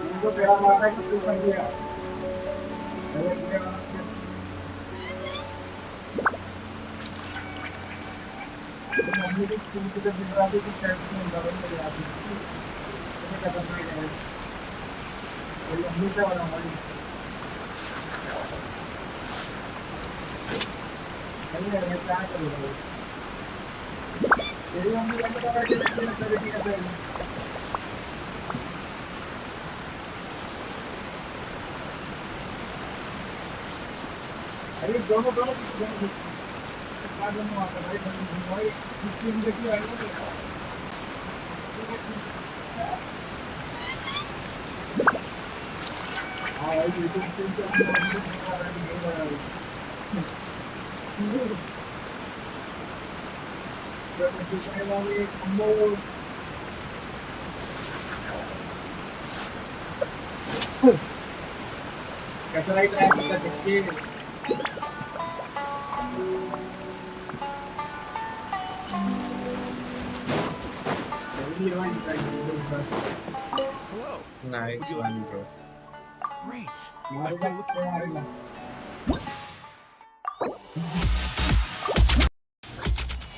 इनको तेरा मारना है कि तू कर दिया अरे ये मम्मी की छुट्टी के दिन रात की चैट में अंदर में आती है ये खत्म नहीं है ये मम्मी से वाला हमारी अरे अरे क्या करोगे तेरी मम्मी का पता करके देखते हैं सर कैसे अरे दोनों दोनों क्या दोनों आता है भाई इसकी भी देखिए आई ना हाँ भाई यूट्यूब पे कैसा लग रहा है देखिए Nice one, bro. Great.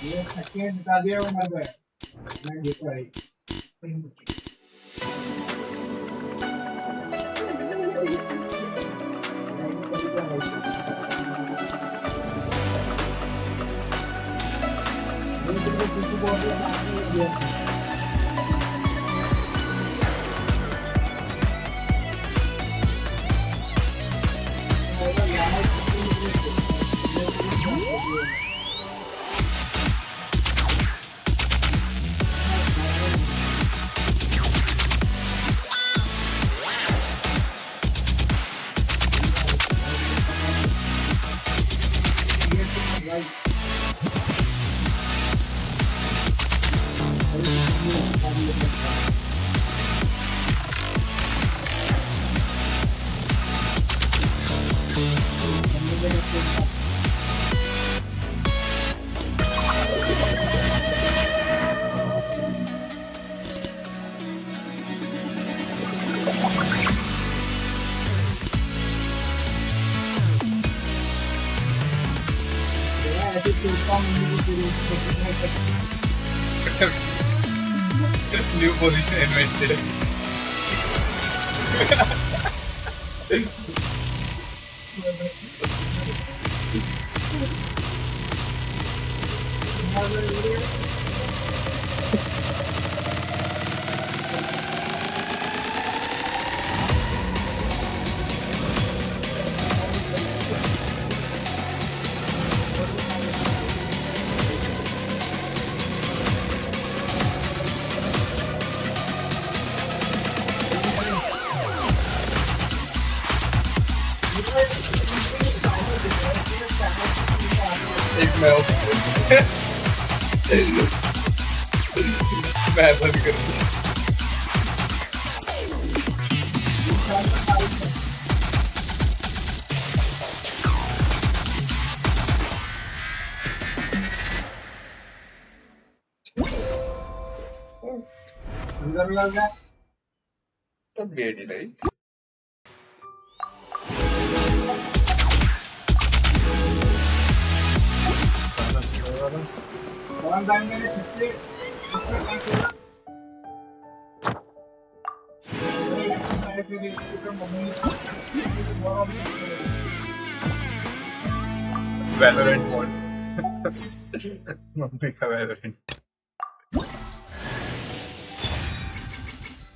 ये छक्के निकाल दिया वो मर गया मैं देखा है New position invented. मैं बंद कर तब बेटी नहीं कौन जाएंगे ने छुट्टी इसमें क्या किया ऐसे भी इसके ऊपर मम्मी Valorant mode मम्मी का Valorant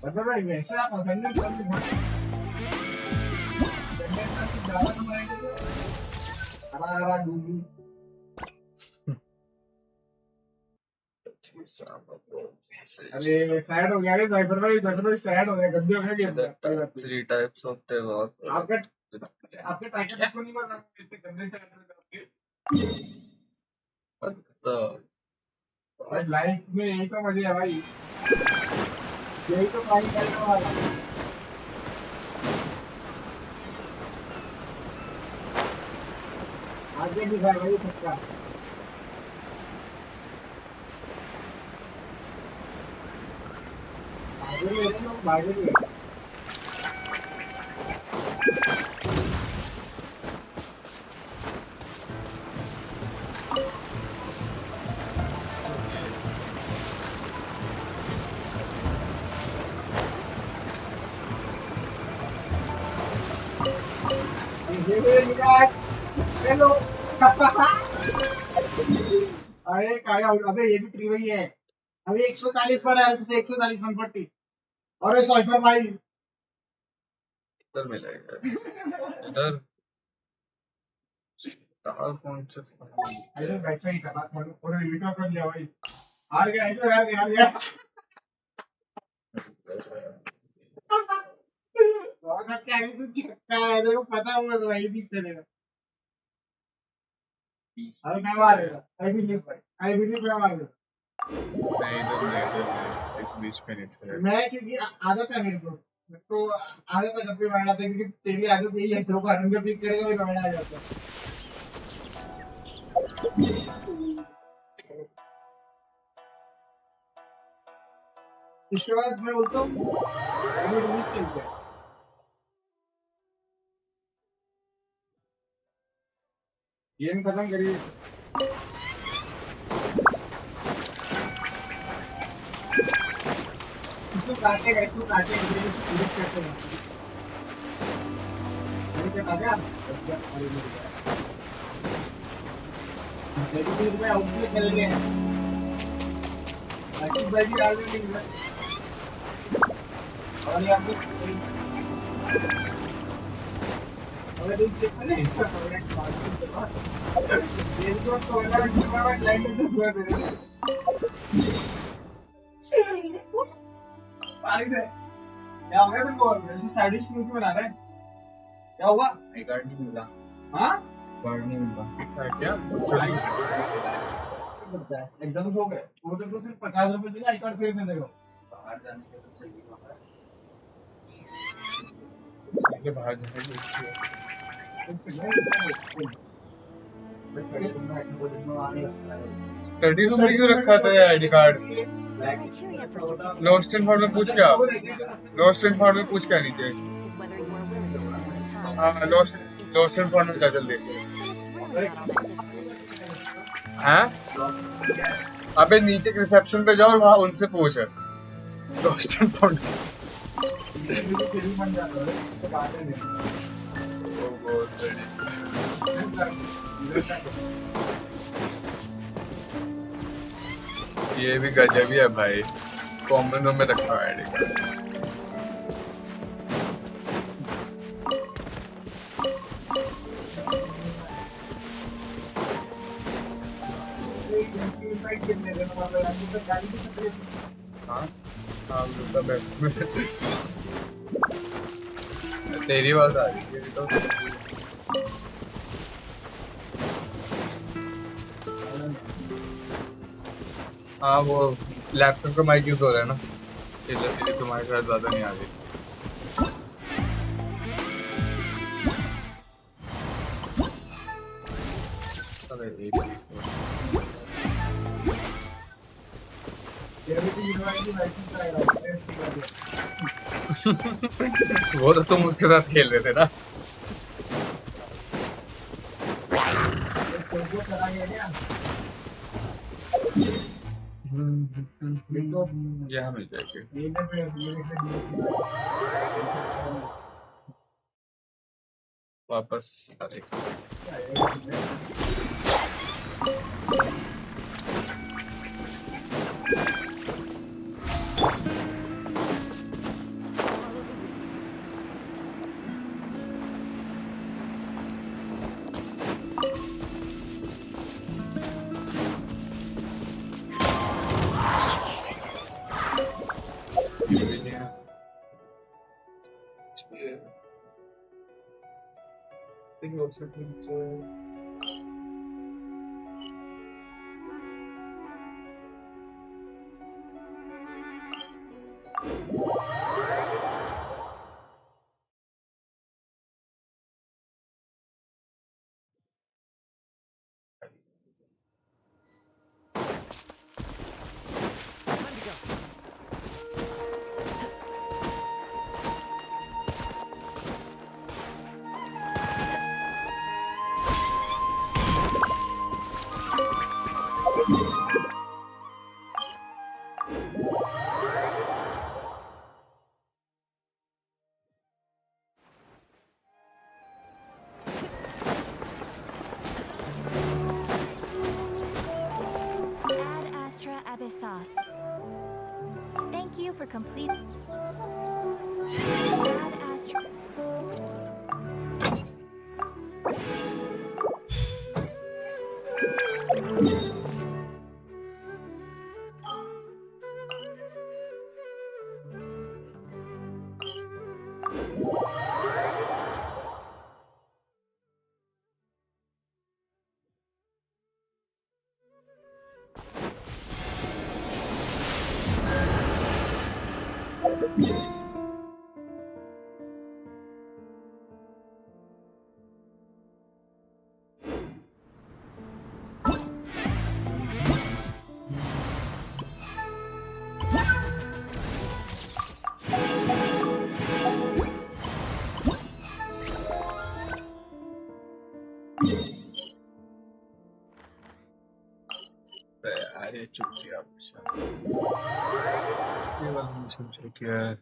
मतलब भाई वैसे आप पसंद नहीं करते संडे का कुछ ज्यादा बनाएंगे हरा हरा दूध अरे सैड हो गया रे साइबर भाई सैड हो गया गंदे हो गया game three types of terror आपके टाइटल को नहीं पता इतने गंदे टाइटल आपके भाई लाइफ में यही तो मजे है भाई यही तो भाई करने वाला आगे दिखा भाई सबका आगे ले रहे लोग भागे ये यार हेलो अरे काय आउट अबे ये भी ट्री वही है अभी 140 पर है जैसे 140 140 और ये साइफर भाई इधर मिलेगा इधर कहाँ कौन सा अरे वैसा ही था बात मानो पूरा वीडियो कर लिया भाई हार गया ऐसे हार गया बहुत अच्छा है कुछ क्या है तेरे को पता होगा भाई भी चलेगा अरे मैं मारेगा आई बिलीव मैं मारेगा नहीं इधर नहीं इस बीच में नहीं थे मैं क्योंकि आदत है मेरे को तो आदत है जब भी बैठा था क्योंकि तेरी आदत यही है तो का पिक करेगा मैं बैठा जाता इसके बाद मैं बोलता हूँ अभी रिलीज चलते हैं गेम खत्म करिए इसको काटेगा इसको पूरी करते हैं मैंने क्या कहा अरे मेरे को आउटप्ले करेंगे अच्छी भाई भी डाल देंगे और ये आपको अगर तुम चेक करें ये तो कोयला में लाइन में हुआ मेरे पानी दे क्या हो गया तुमको ऐसे साइड डिश क्यों बना रहा है क्या हुआ एक कार्ड नहीं मिला हाँ कार्ड नहीं मिला क्या एग्जाम हो गए वो तो सिर्फ 50 रुपए दिला आई कार्ड खरीदने देगा बाहर जाने के तो चाहिए आगे बाहर जाने स्टडी रूम में क्यों रखा था ये ID card lost and found में पूछ क्या लॉस्ट एंड फाउंड में पूछ क्या नीचे हाँ लॉस्ट एंड फाउंड में जा जल्दी हाँ अबे नीचे रिसेप्शन पे जाओ और वहाँ उनसे पूछ लॉस्ट एंड फाउंड ये भी गजब ही है भाई कॉमन रूम में रखा है आईडी कार्ड हाँ तेरी बात आ रही है तो हाँ वो लैपटॉप का माइक यूज हो रहा है ना इसलिए तुम्हारे साथ ज्यादा नहीं आ रही वो तो तुम उसके साथ खेल रहे थे ना यहाँ मिल जाएगी वापस अरे for complete. Add astro. अरे चुप किया ये वाला मिशन चल गया है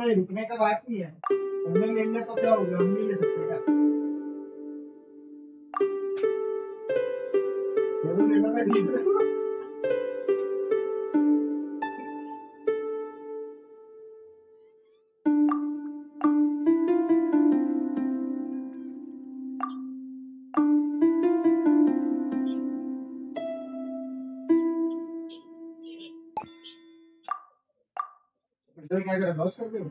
भाई रुकने का बात नहीं है हमने लेंगे तो क्या होगा हम नहीं ले सकते क्या जरूर लेना मैं ठीक अबे क्या कर रहा है? लॉस कर रहे हो?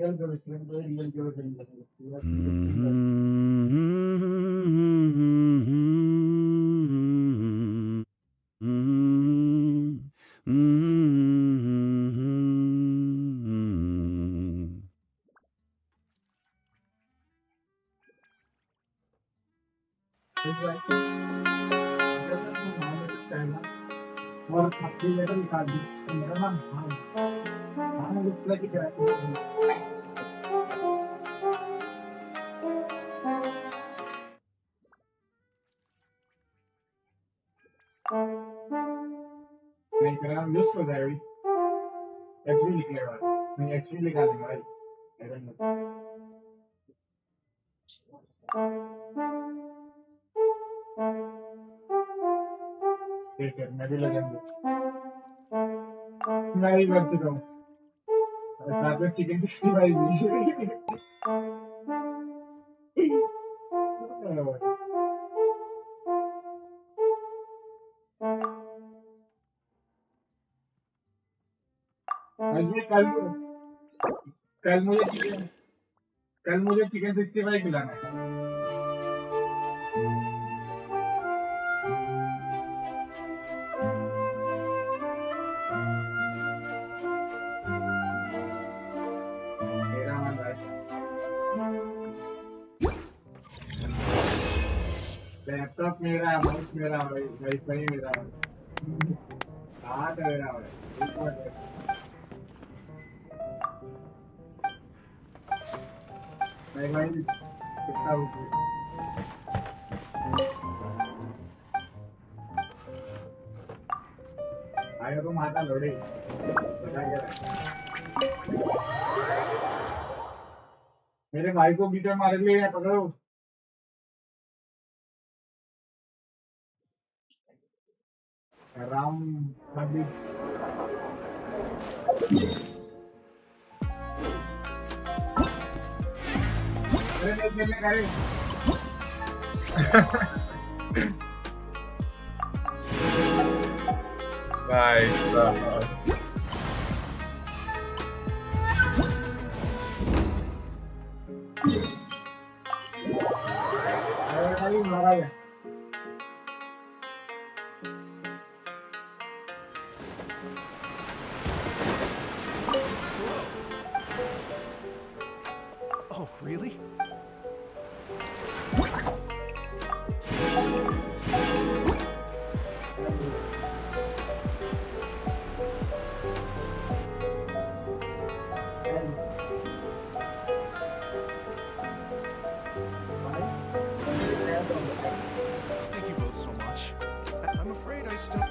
रियल गर्लफ्रेंड है, रियल गर्लफ्रेंड है। और अपनी लेटर निकाल दी तो मेरा नाम हाँ लुक्स लाइक इट। मैं कर रहा हूँ यूज फॉर डायरी एक्चुअली लिखने वाला मैं एक्चुअली लिखा दूंगा भाई आई डोंट नो ठीक है मैं भी लगाऊंगा मैं भी कर चुका हूँ साथ में चिकन 65 भी आज भी कल मुझे चिकन 65 खिलाना है। मेरा मन है लैपटॉप मेरा माउस मेरा वाईफाई मेरा हाथ मेरा भाई कितना रुपये आया तो माता लोड़े बता क्या मेरे भाई को बीटर मार लिया पकड़ो राम मंदिर करे भाई मारा गया Oh, really? Thank you both so much. I'm afraid I still...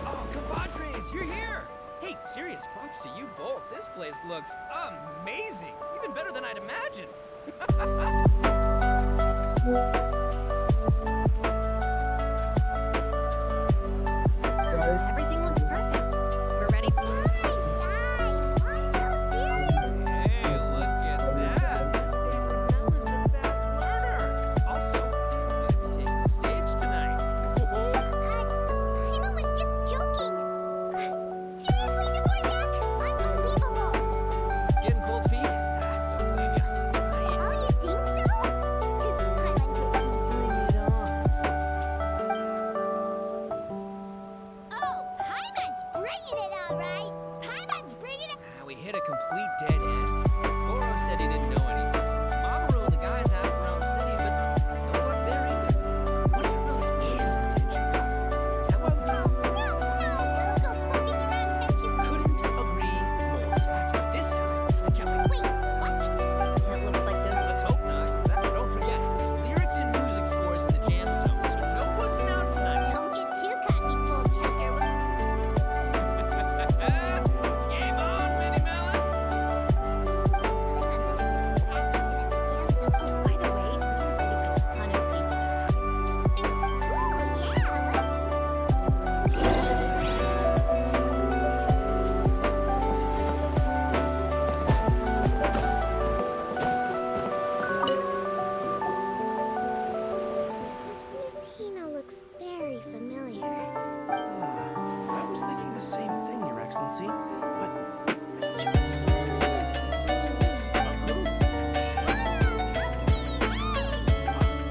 Oh, compadres, you're here! Hey, serious props to you both. This place looks amazing! Even better than I'd imagined. Everything looks perfect. We're ready for Hey, look at that! My favorite Melon's a fast learner. Also, you're gonna be taking the stage tonight. Getting cold feet? Don't blame ya. Bring it on. We hit a complete dead end. Goro said he didn't know anything. Mamoru and the guys asked around the city, but no luck there either. What if it really is intention copy? Is that what we couldn't agree more? So that's why this time I kept like, It looks like dope. let's hope not, because don't forget, there's lyrics and music scores in the jam zone, so no wussing out tonight. Game on, Mini Melon! By the way, we invited a ton of people this time. Miss Hina looks very familiar. I was thinking the same thing, Your Excellency, but...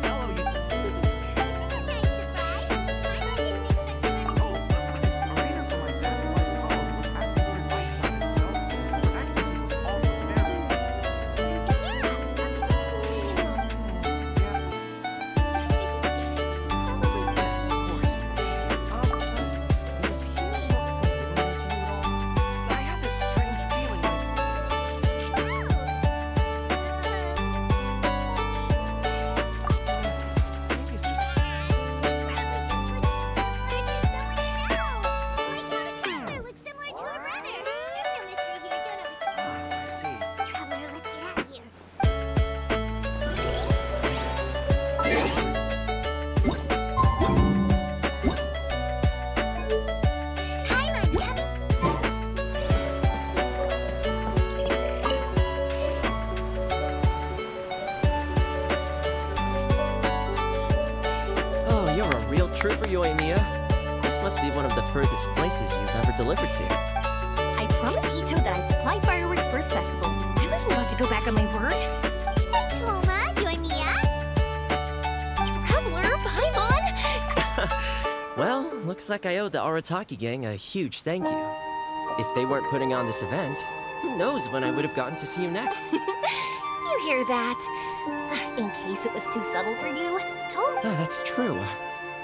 Hello, you... Oh, a reader from my dad's life column was asking for advice about it, so Your Excellency was also very... Yes, of course. Does Miss Hina look familiar to you at all? I have this strange feeling like... Maybe it's just... I see. Traveler, let's get out of here. Paimon, coming. Oh, you're a real trooper, Yoimiya. This must be one of the furthest places you've ever delivered to. I promised Ito that I'd supply fireworks first festival. I wasn't about to go back on my word. Hey, Toma, Yoimiya. Traveler, Paimon! Well, looks like I owe the Arataki gang a huge thank you. If they weren't putting on this event, who knows when I would have gotten to see you next. You hear that? In case it was too subtle for you, Tom. Oh, that's true.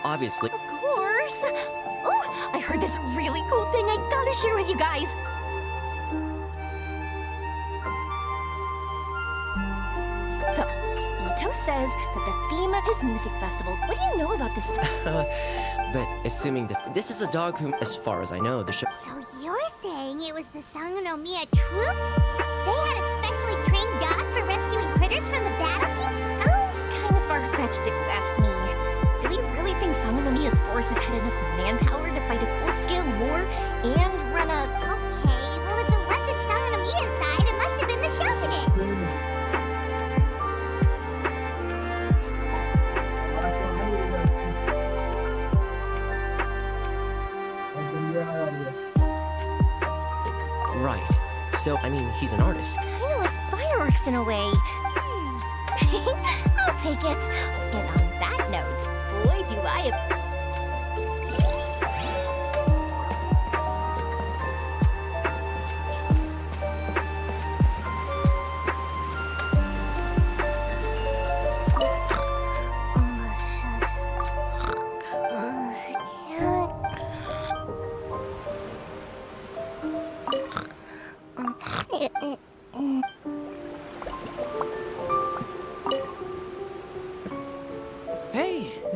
Obviously. Of course. Oh, I heard this really cool thing I gotta share with you guys. So, Ito says that the theme of his music festival. What do you know about this? But assuming that this is a dog who, as far as I know, the show. So you're saying it was the Sangonomiya troops? They had a specially trained dog for rescuing critters from the battlefield? Sounds kind of far-fetched if you ask me. Do we really think Sangonomiya's forces had enough manpower to fight a full-scale war and run a... Okay, well if it wasn't Sangonomiya's side, it must have been the Shogunate. Right. So, I mean, he's an artist. Kind of like fireworks in a way. I'll take it. And on that note, boy, do I...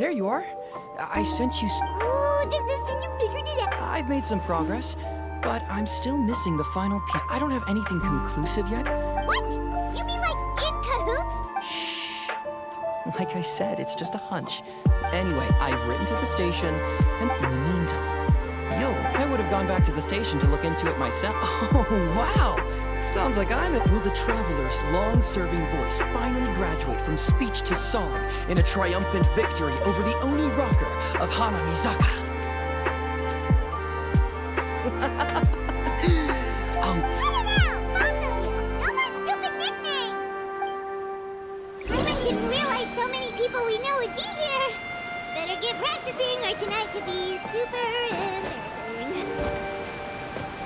there you are. I sent you. Ooh, does this mean you figured it out? I've made some progress, but I'm still missing the final piece. I don't have anything conclusive yet. What? You mean like in cahoots? Shh. Like I said, it's just a hunch. Anyway, I've written to the station, and in the meantime, I would have gone back to the station to look into it myself. Oh, wow! Sounds like I'm it. Will the traveler's long-serving voice finally graduate from speech to song in a triumphant victory over the Oni rocker of Hanamizaka? Oh, Cut it out, both of you! No more stupid nicknames! I didn't realize so many people we know would be here. Better get practicing or tonight could be super embarrassing.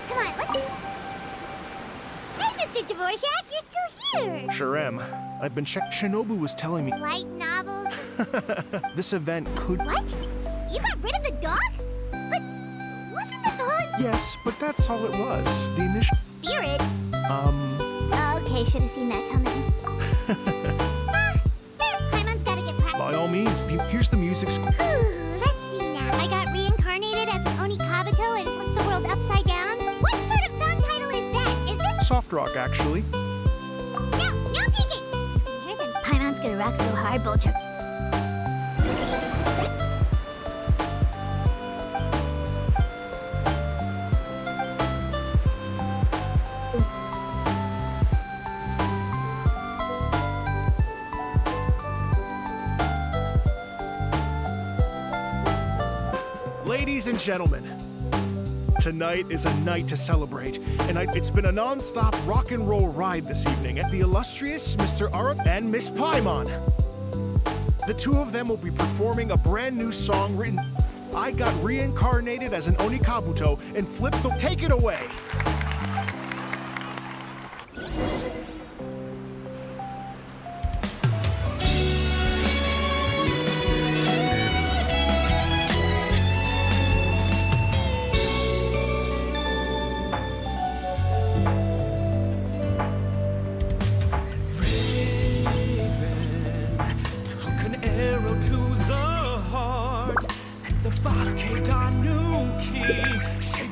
Come on, let's... Hey, Mr. Dvorak, you're still here! Sure am. I've been Shinobu was telling me Light novels... this event could. What? You got rid of the dog? But wasn't the dog... Yes, but that's all it was. The initial. Spirit? Okay, should have seen that coming. Paimon's gotta get practice. By all means, here's the music score. Let's see now. I got reincarnated as an Oni Kabuto and flipped the world upside down. What sort of song title is that? Is this... Soft rock, actually. No peeking! You can hear them. Paimon's gonna rock so hard, Bulger. Ladies and gentlemen, tonight is a night to celebrate, and it's been a non-stop rock and roll ride this evening at the illustrious Mr. Arat and Miss Paimon. The two of them will be performing a brand new song written. I got reincarnated as an Oni Kabuto and flipped the. Take it away.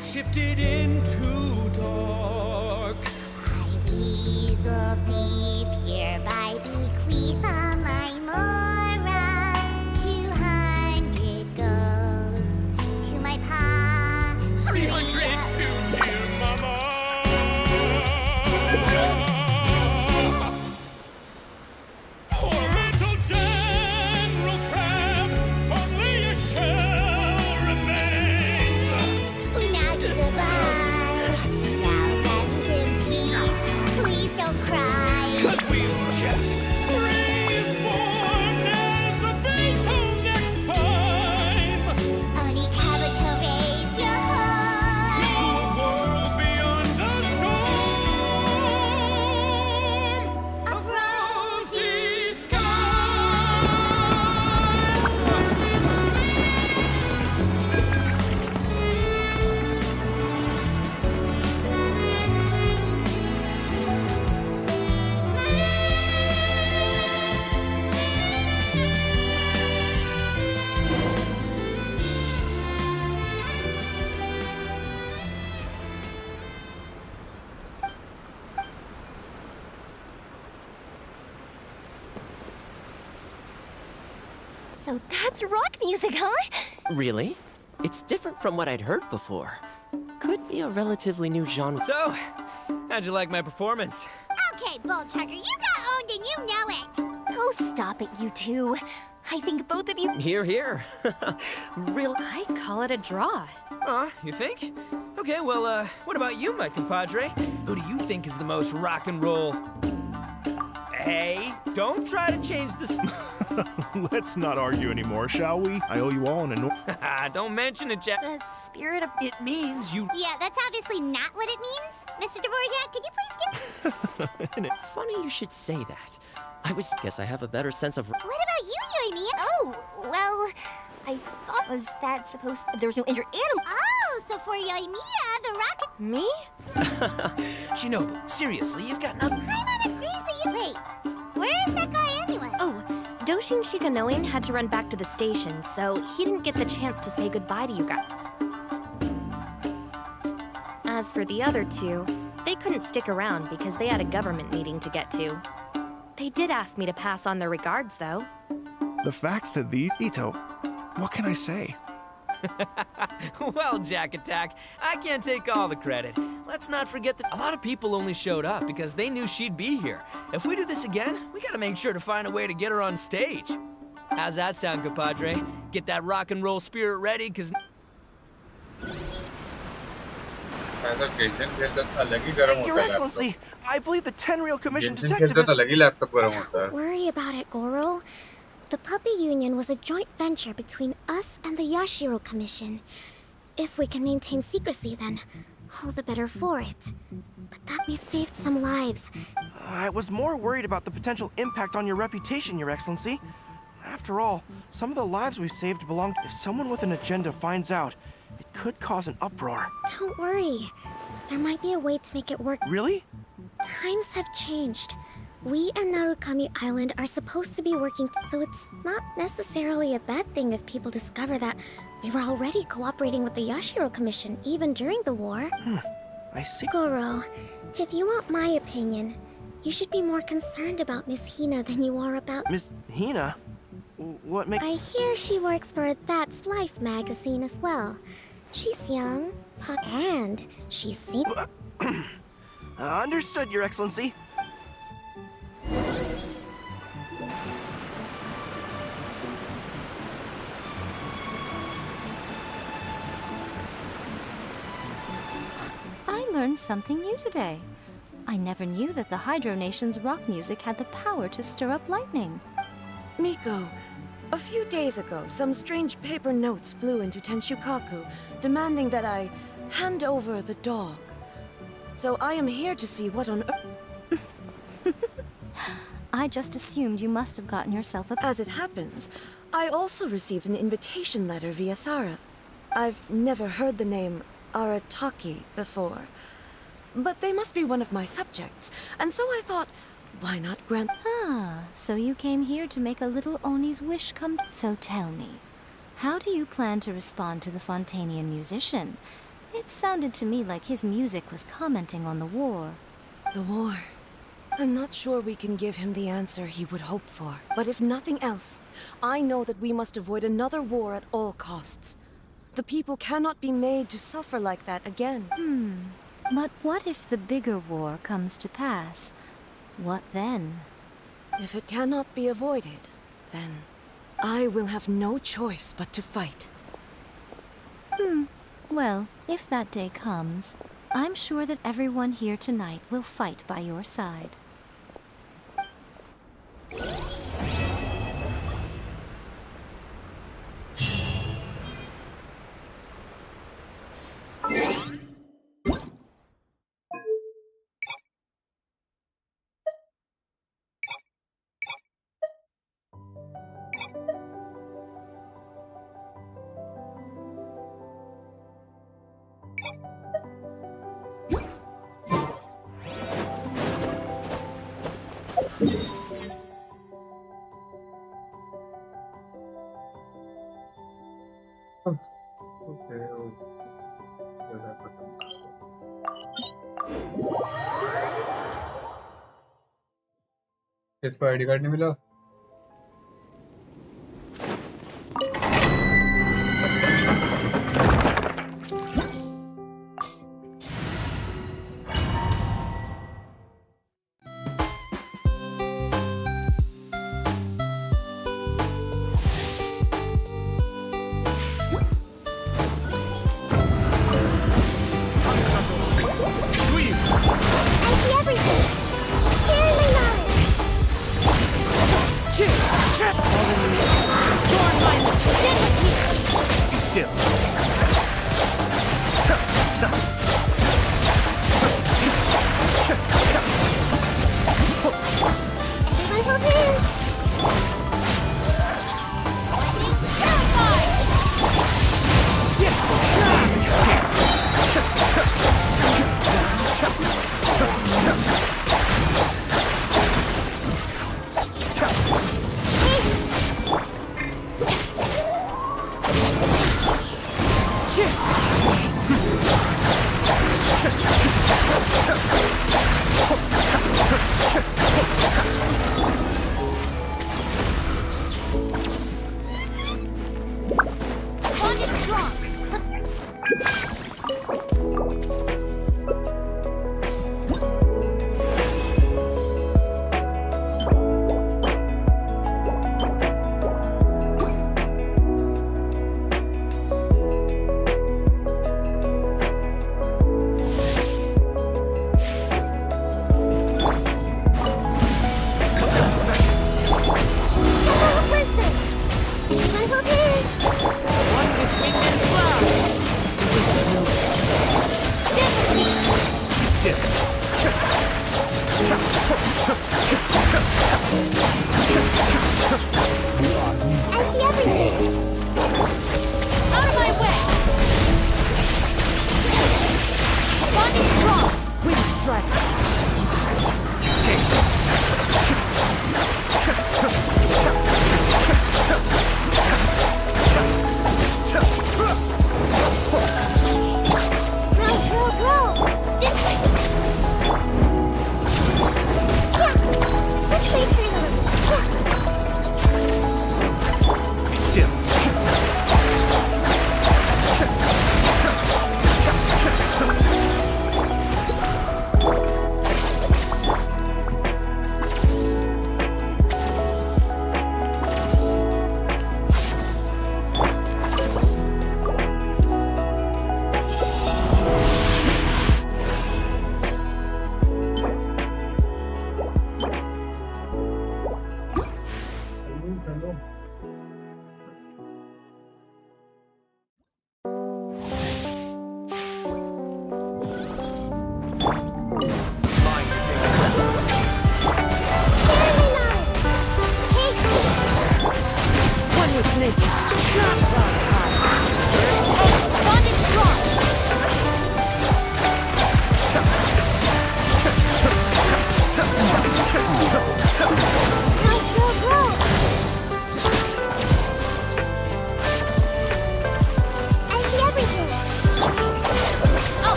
Shifted into dark. I weasel beef hereby bequeath on my mora. 200 goes to my pa. 300 to dear mama. Poor little General Crab, only a shell remains. Unagi goodbye. Now rest in peace. Please don't cry. 'Cause we'll get reborn as a beetle next time. Oni Kabuto, raise your To a horn. world beyond the storm of rosy skies. So that's rock music, huh? Really? It's different from what I'd heard before. Could be a relatively new genre. So, how'd you like my performance? Okay, Bullchucker, you got owned and you know it. Oh, stop it, you two. I think both of you... Here, here. Real. I call it a draw. You think? Okay, well, what about you, my compadre? Who do you think is the most rock and roll? Hey, don't try to change this. Let's not argue anymore, shall we? I owe you all an. Don't mention it, Jack. The spirit of... It means you. Yeah, that's obviously not what it means. Mr. Dvorak, could you please get... Funny you should say that. Guess I have a better sense of. What about you, Yoimiya? Oh, well, I thought was that supposed to... There's no injured animal. Oh, so for Yoimiya, the rocket... Me? Shinobu, seriously, you've got nothing. Paimon agrees that you... Wait, where is that guy anyway? Oh, don't Joshin Shikanoin had to run back to the station, so he didn't get the chance to say goodbye to you guys. As for the other two, they couldn't stick around because they had a government meeting to get to. They did ask me to pass on their regards, though. The fact that Ito, what can I say? Well, Jack Attack, I can't take all the credit. Let's not forget that a lot of people only showed up because they knew she'd be here. If we do this again, we gotta make sure to find a way to get her on stage. How's that sound, compadre? Get that rock and roll spirit ready, cause... Your Excellency, I believe the 10 Real Commission detective is... Don't worry about it, Goro. The Puppy Union was a joint venture between us and the Yashiro Commission. If we can maintain secrecy, then all the better for it. But that we saved some lives. I was more worried about the potential impact on your reputation, Your Excellency. After all, some of the lives we've saved belong to... If someone with an agenda finds out, it could cause an uproar. Don't worry. There might be a way to make it work. Really? Times have changed. We and Narukami Island are supposed to be working, so it's not necessarily a bad thing if people discover that we were already cooperating with the Yashiro Commission even during the war. I see. Goro, if you want my opinion, you should be more concerned about Miss Hina than you are about... Miss Hina? What makes... I hear she works for That's Life magazine as well. She's young, and she's seen... Understood, Your Excellency. I learned something new today. I never knew that the Hydro Nation's rock music had the power to stir up lightning. Miko, a few days ago, some strange paper notes flew into Tenshukaku, demanding that I hand over the dog. So I am here to see what on earth... I just assumed you must have gotten yourself a... As it happens, I also received an invitation letter via Sara. I've never heard the name Arataki before, but they must be one of my subjects, and so I thought, why not grant... Ah, so you came here to make a little Oni's wish come... So tell me, how do you plan to respond to the Fontanian musician? It sounded to me like his music was commenting on the war. The war. I'm not sure we can give him the answer he would hope for. But if nothing else, I know that we must avoid another war at all costs. The people cannot be made to suffer like that again. But what if the bigger war comes to pass? What then? If it cannot be avoided, then I will have no choice but to fight. Well, if that day comes, I'm sure that everyone here tonight will fight by your side. इसको ID card नहीं मिला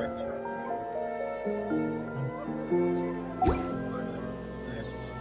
अच्छा yes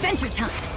Adventure time!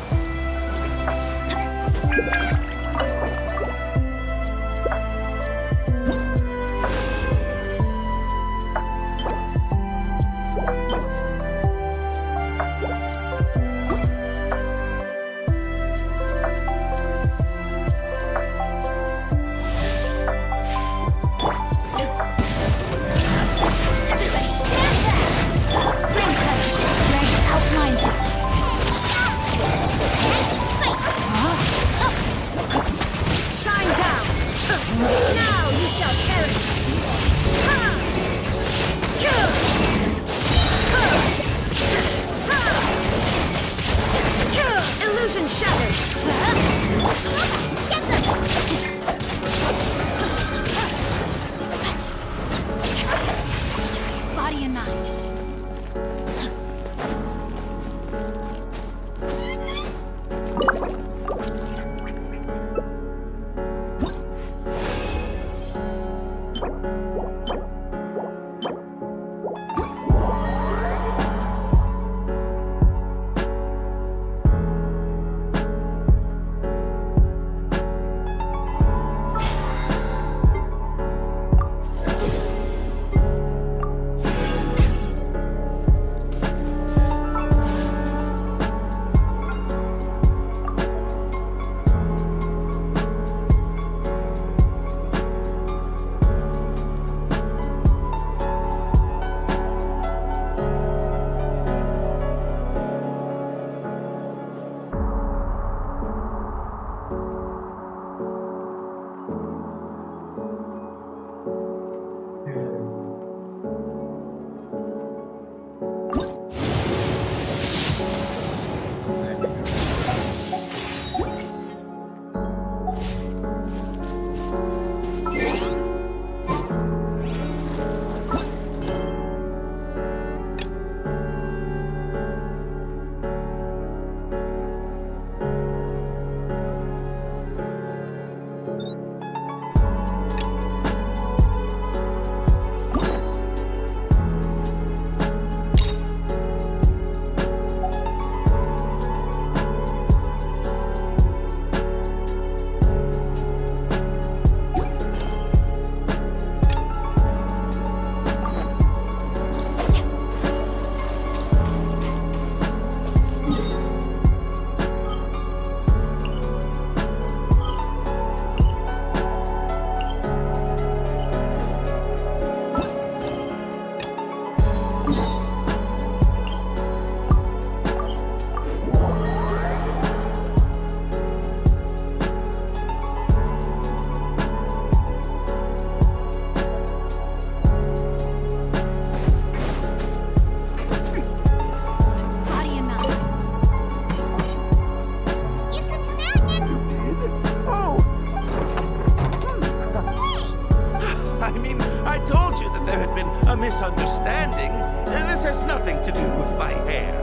has nothing to do with my hair.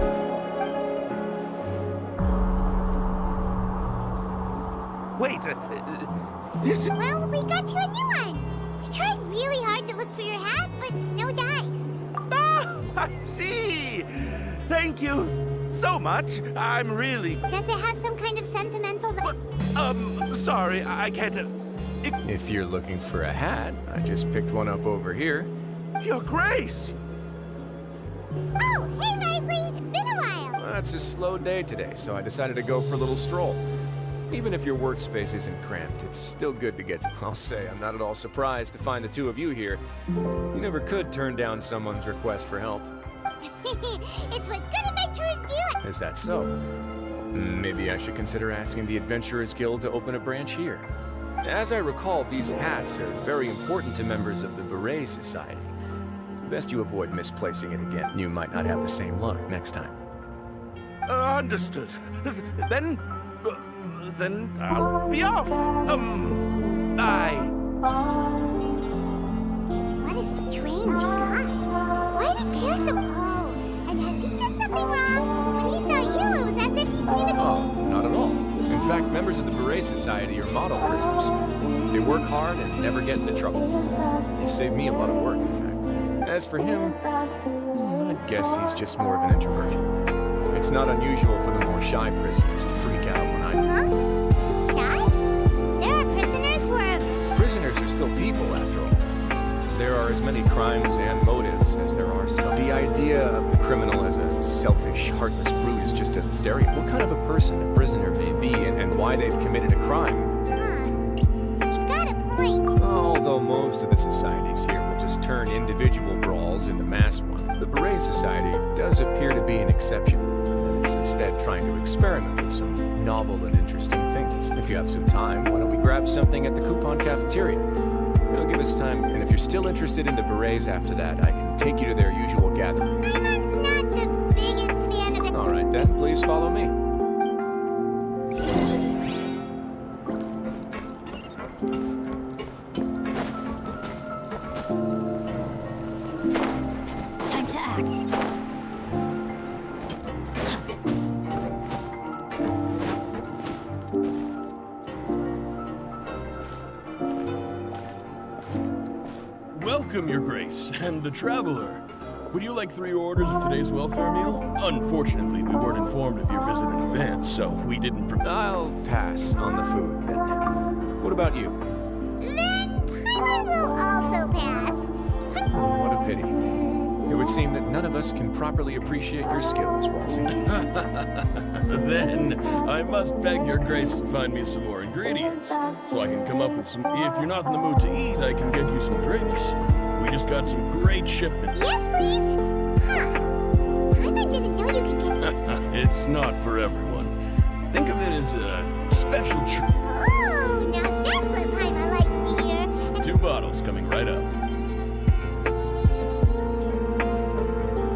Wait, this... Well, we got you a new one. We tried really hard to look for your hat, but no dice. Ah, I see. Thank you so much. I'm really... Does it have some kind of sentimental... Sorry, I can't... If you're looking for a hat, I just picked one up over here. Your Grace! Oh, hey, Risley. It's been a while. Well, it's a slow day today, so I decided to go for a little stroll. Even if your workspace isn't cramped, it's still good to get... I'll say, I'm not at all surprised to find the two of you here. You never could turn down someone's request for help. It's what good adventurers do. Is that so? Maybe I should consider asking the Adventurers Guild to open a branch here. As I recall, these hats are very important to members of the Beret Society. Best you avoid misplacing it again. You might not have the same luck next time. Understood. Then I'll be off. Bye. What a strange guy. Why did he care so... Oh, and has he done something wrong? When he saw you, it was as if he'd seen a... Oh, not at all. In fact, members of the Beret Society are model prisoners. They work hard and never get into trouble. They save me a lot of work, in fact. As for him, I'd guess he's just more of an introvert. It's not unusual for the more shy prisoners to freak out when I... Huh? Shy? There are prisoners who are... Prisoners are still people, after all. There are as many crimes and motives as there are stuff. The idea of the criminal as a selfish, heartless brute is just a stereotype. What kind of a person a prisoner may be and why they've committed a crime. Huh. You've got a point. Although most of the societies here will just turn individual brawls into mass ones, the Beret Society does appear to be an exception. And it's instead trying to experiment with some novel and interesting things. If you have some time, why don't we grab something at the Coupon Cafeteria? It'll give us time, and if you're still interested in the Berets after that, I can take you to their usual gathering. Paimon's not the biggest fan of it. All right then, please follow me. Time to act. Welcome, Your Grace, and the Traveler. Would you like 3 orders of today's welfare meal? Unfortunately, we weren't informed of your visit in advance, so we didn't I'll pass on the food, then. What about you? Then Paimon will also pass. What a pity. It would seem that none of us can properly appreciate your skills, Walsey. Then, I must beg Your Grace to find me some more ingredients, so I can come up with some... If you're not in the mood to eat, I can get you some drinks. We just got some great shipments. Yes, please? Huh. Paimon didn't know you could get... It's not for everyone. Think of it as a special treat. Oh, now that's what Paimon likes to hear. 2 bottles coming right up.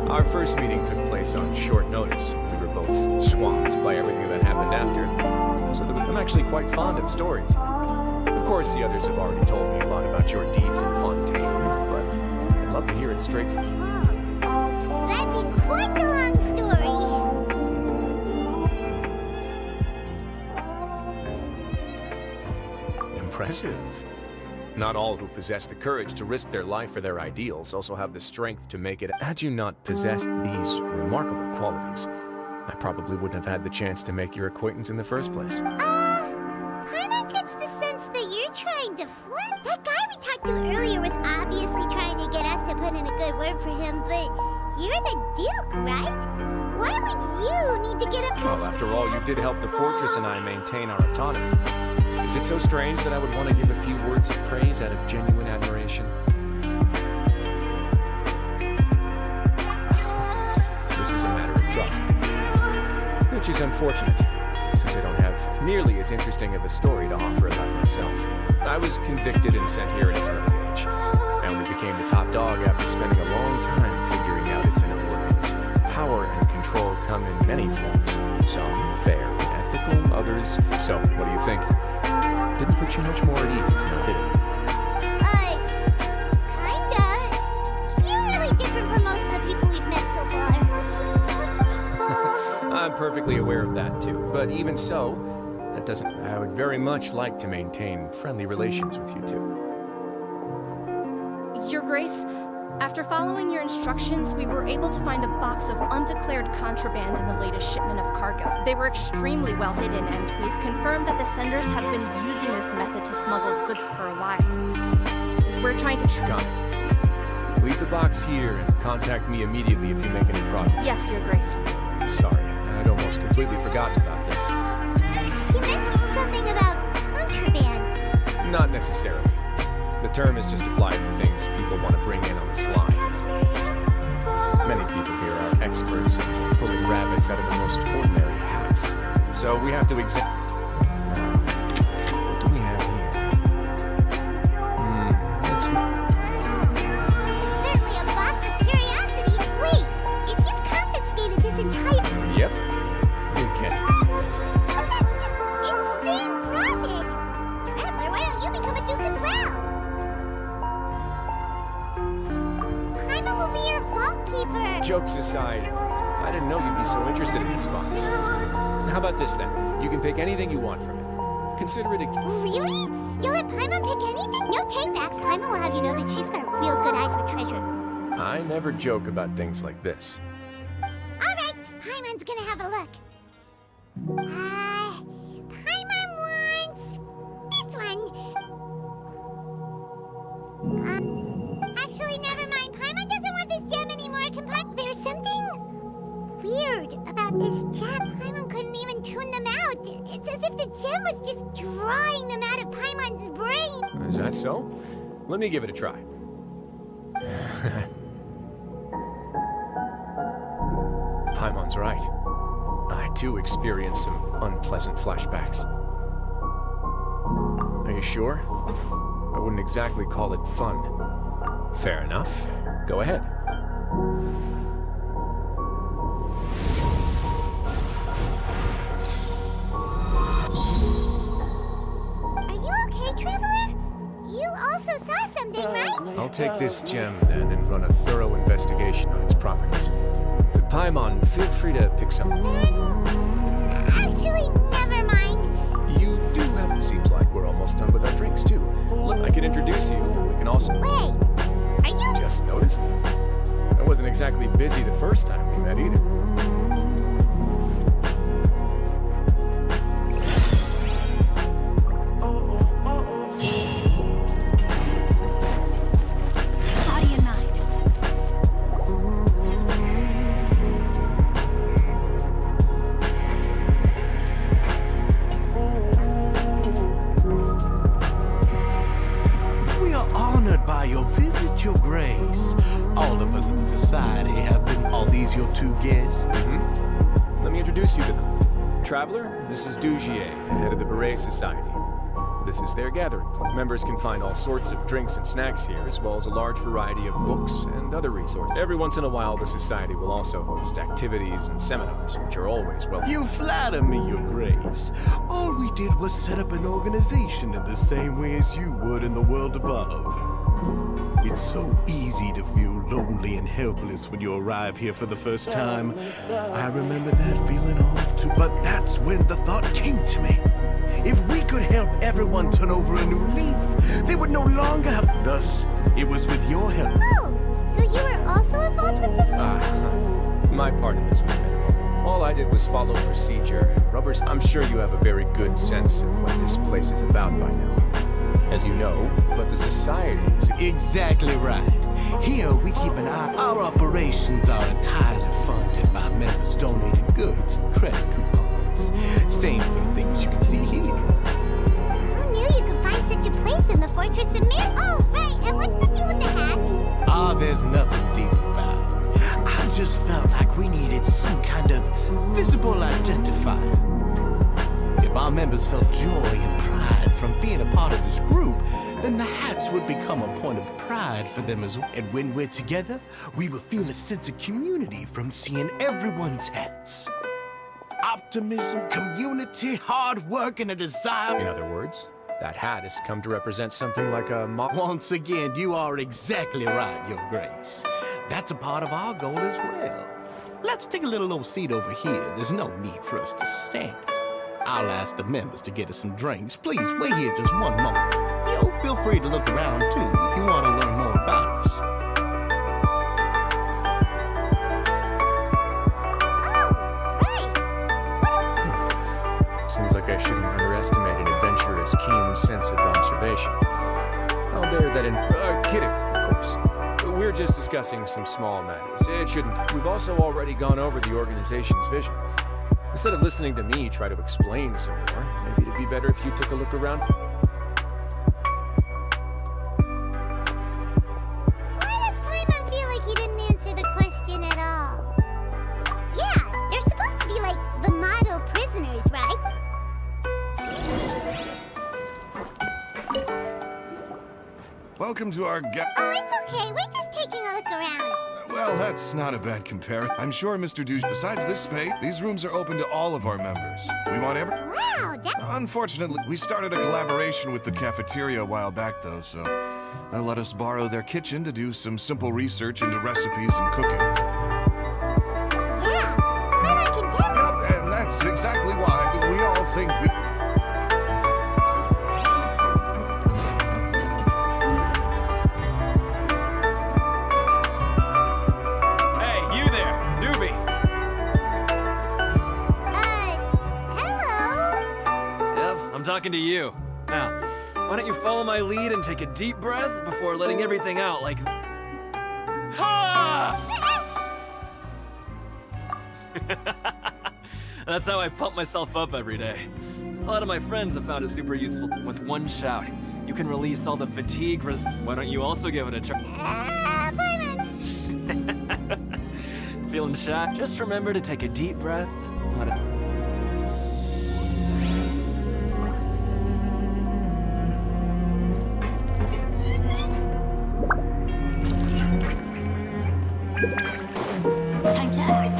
Our first meeting took place on short notice. We were both swamped by everything that happened after, so that I'm actually quite fond of stories. Of course, the others have already told me a lot about your deeds in Fontaine, but I'd love to hear it straight from you. Oh, that'd be quite the long story. Impressive. Not all who possess the courage to risk their life for their ideals also have the strength to make it. Had you not possessed these remarkable qualities, I probably wouldn't have had the chance to make your acquaintance in the first place. Paimon gets the sense that you're trying to flirt. That guy we talked to earlier was obviously trying to get us to put in a good word for him, but you're the Duke, right? Why would you need to get a... Well, after all, you did help the fortress and I maintain our autonomy. Is it so strange that I would want to give a few words of praise out of genuine admiration? So this is a matter of trust. Which is unfortunate, since I don't have nearly as interesting of a story to offer about myself. I was convicted and sent here at an early age. I only became the top dog after spending a long time figuring out its inner workings. Power and control come in many forms. Some fair and ethical, others... So, what do you think? Didn't put you much more at ease, now did it? Kinda. You're really different from most of the people we've met so perfectly aware of that too. But even so, that doesn't... I would very much like to maintain friendly relations with you two. Your Grace, after following your instructions, we were able to find a box of undeclared contraband in the latest shipment of cargo. They were extremely well hidden, and we've confirmed that the senders have been using this method to smuggle goods for a while. We're trying to... Got it. Leave the box here and contact me immediately if you make any progress. Yes, Your Grace. Sorry, I'd almost completely forgotten about this. You mentioned something about contraband. Not necessarily. The term is just applied to things people want to bring in on the sly. Many people here are experts at pulling rabbits out of the most ordinary hats. So we have to examine... What do we have here? It's... Certainly a box of curiosity. Wait, if you've confiscated this entire... Yep. You're kidding. That's just insane profit! Traveler, why don't you become a duke as well? Paimon will be your vault keeper! Jokes aside, I didn't know you'd be so interested in this box. How about this then? You can pick anything you want from it. Consider it a... Really? You'll let Paimon pick anything? No takebacks. Paimon will have you know that she's got a real good eye for treasure. I never joke about things like this. Alright, Paimon's gonna have a look. Paimon wants... this one. Actually, never mind. Paimon doesn't want this gem anymore. There's something weird about this gem. Paimon couldn't even tune them out. It's as if the gem was just drawing them out of Paimon's brain. Is that so? Let me give it a try. Paimon's right. I too experienced some unpleasant flashbacks. Are you sure? I wouldn't exactly call it fun. Fair enough. Go ahead. Are you okay, Traveler? You also saw something, right? I'll take this gem then and run a thorough investigation on its properties. But Paimon, feel free to pick some. Actually, never mind. You do have... Seems like we're almost done with our drinks too. Look, I can introduce you. We can also... Wait, are you... Just noticed? I wasn't exactly busy the first time we met either. Body and mind. We are honored by your visit, Your Grace. All of us in the society have been all these your two guests. Let me introduce you to them. Traveler, this is Dugier, the head of the Beret Society. This is their gathering place. Members can find all sorts of drinks and snacks here, as well as a large variety of books and other resources. Every once in a while, the Society will also host activities and seminars, which are always welcome. You flatter me, Your Grace. All we did was set up an organization in the same way as you would in the world above. It's so easy to feel lonely and helpless when you arrive here for the first time. I remember that feeling all too, but that's when the thought came to me. If we could help everyone turn over a new leaf, they would no longer have... Thus, it was with your help. Oh, so you were also involved with this one? My part in this was minimal. All I did was follow procedure. Rubbers, I'm sure you have a very good sense of what this place is about by now. As you know, but the Society is... Exactly right. Here, we keep an eye... Our operations are entirely funded by members' donated goods and credit coupons. Same for the things you can see here. Who knew you could find such a place in the Fortress of Mir? Oh, right, and what's the deal with the hats? There's nothing deep about it. I just felt like we needed some kind of visible identifier. If our members felt joy and pride from being a part of this group, then the hats would become a point of pride for them as well. And when we're together, we will feel a sense of community from seeing everyone's hats. Optimism, community, hard work, and a desire... In other words, that hat has come to represent something like a Once again, you are exactly right, Your Grace. That's a part of our goal as well. let's take a little old seat over here. There's no need for us to stand. I'll ask the members to get us some drinks. Please wait here just one moment. Feel free to look around too if you want to learn more about us. Seems like I shouldn't underestimate an adventurer's keen sense of observation. I'll bear that in... kidding, of course. We're just discussing some small matters. It shouldn't... We've also already gone over the organization's vision. Instead of listening to me try to explain some more, maybe it'd be better if you took a look around. Why does Paimon feel like he didn't answer the question at all? Yeah, they're supposed to be like the model prisoners, right? Welcome to our Oh, it's okay. We're just taking a look around. Well, that's not a bad comparison. I'm sure, Mr. Douche, besides this space, these rooms are open to all of our members. We want Wow, Unfortunately, we started a collaboration with the cafeteria a while back, though, so they'll let us borrow their kitchen to do some simple research into recipes and cooking. Yeah, Paimon can definitely... Yep, and that's exactly why we all think we... Talking to you. Now, why don't you follow my lead and take a deep breath before letting everything out like... Ha! That's how I pump myself up every day. A lot of my friends have found it super useful. With one shout, you can release all the fatigue. Why don't you also give it a try? Feeling shy? Just remember to take a deep breath and let it... Time to act.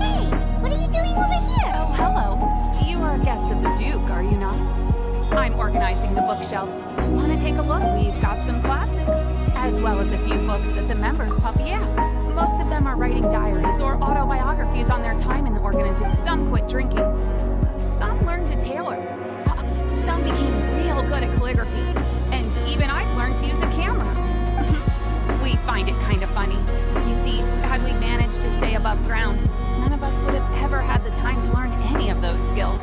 Hey, what are you doing over here? Oh, hello. You are guests of the Duke, are you not? I'm organizing the bookshelves. Want to take a look? We've got some classics, as well as a few books that the members Yeah, most of them are writing diaries or autobiographies on their time in the organization. Some quit drinking. Some learned to tailor. Some became real good at calligraphy. And even I've learned to use a camera. We find it kind of funny. You see, had we managed to stay above ground, none of us would have ever had the time to learn any of those skills.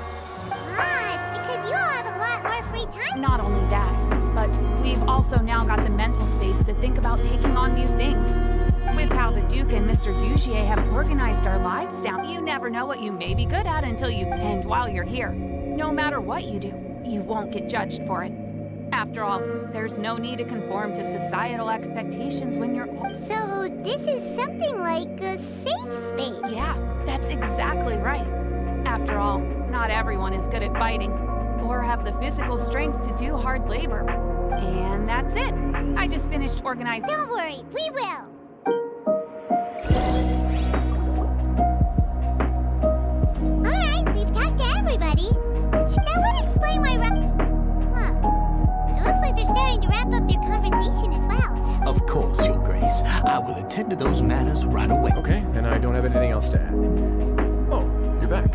Ah, it's because you all have a lot more free time. Not only that, but we've also now got the mental space to think about taking on new things. With how the Duke and Mr. Douchier have organized our lives down, you never know what you may be good at until you... And while you're here, no matter what you do, you won't get judged for it. After all, there's no need to conform to societal expectations when you're... So this is something like a safe space. Yeah, that's exactly right. After all, not everyone is good at fighting, or have the physical strength to do hard labor. And that's it. I just finished organizing... Don't worry, we will. Alright, we've talked to everybody. That would explain why It looks like they're starting to wrap up their conversation as well. Of course, Your Grace. I will attend to those matters right away. Okay, then I don't have anything else to add. Oh, you're back.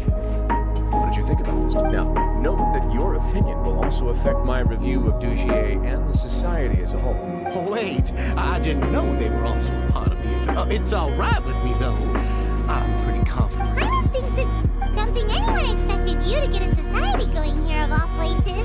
What did you think about this? Now, note that your opinion will also affect my review of Douchier and the society as a whole. Wait, I didn't know they were also a part of the affair. It's all right with me, though. I'm pretty confident. Paimon thinks it's something anyone expected you to get a society going here of all places.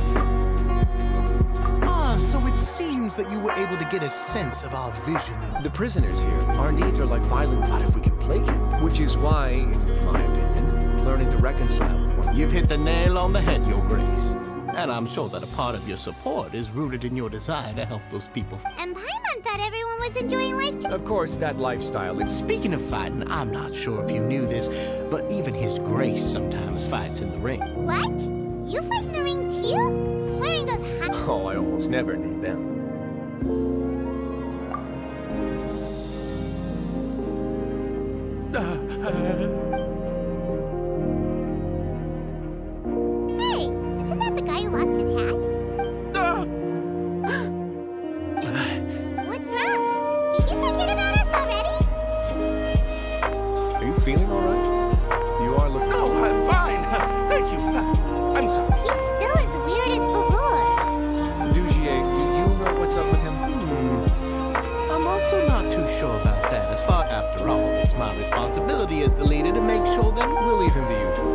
So it seems that you were able to get a sense of our vision. The prisoners here, our needs are like violent, but if we can placate, which is why, in my opinion, learning to reconcile with one. You've hit the nail on the head, Your Grace. And I'm sure that a part of your support is rooted in your desire to help those people. And Paimon thought everyone was enjoying life too. Of course, that lifestyle is... Speaking of fighting, I'm not sure if you knew this, but even His Grace sometimes fights in the ring. What? You fight in the ring too? Wearing those hot... Oh, I almost never need them. Hey, isn't that the guy who lost his hat? you forget about us already? Are you feeling all right? You are looking... No, I'm fine. Thank you. I'm sorry. He's still as weird as before. Dugier, do you know what's up with him? I'm also not too sure about that. As far after all, it's my responsibility as the leader to make sure that... We'll leave him to you, then.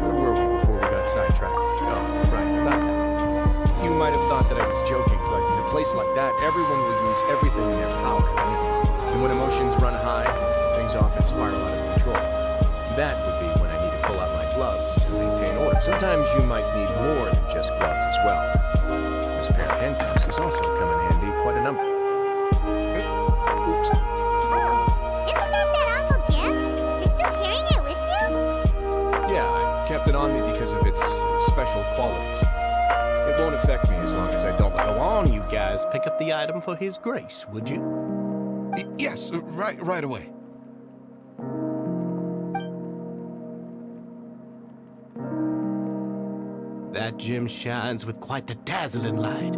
Where were we before we got sidetracked? Oh, right, about that. You might have thought that I was joking, but in a place like that, everyone will use everything in their power, right? And when emotions run high, things often spiral out of control. That would be when I need to pull out my gloves to maintain order. Sometimes you might need more than just gloves as well. This pair of handcuffs has also come in handy quite a number. Oops. Oh, isn't that awful gem? You're still carrying it with you? Yeah, I kept it on me because of its special qualities. It won't affect me as long as I don't let Go on, you guys. Pick up the item for His Grace, would you? Yes, right away. That gem shines with quite the dazzling light.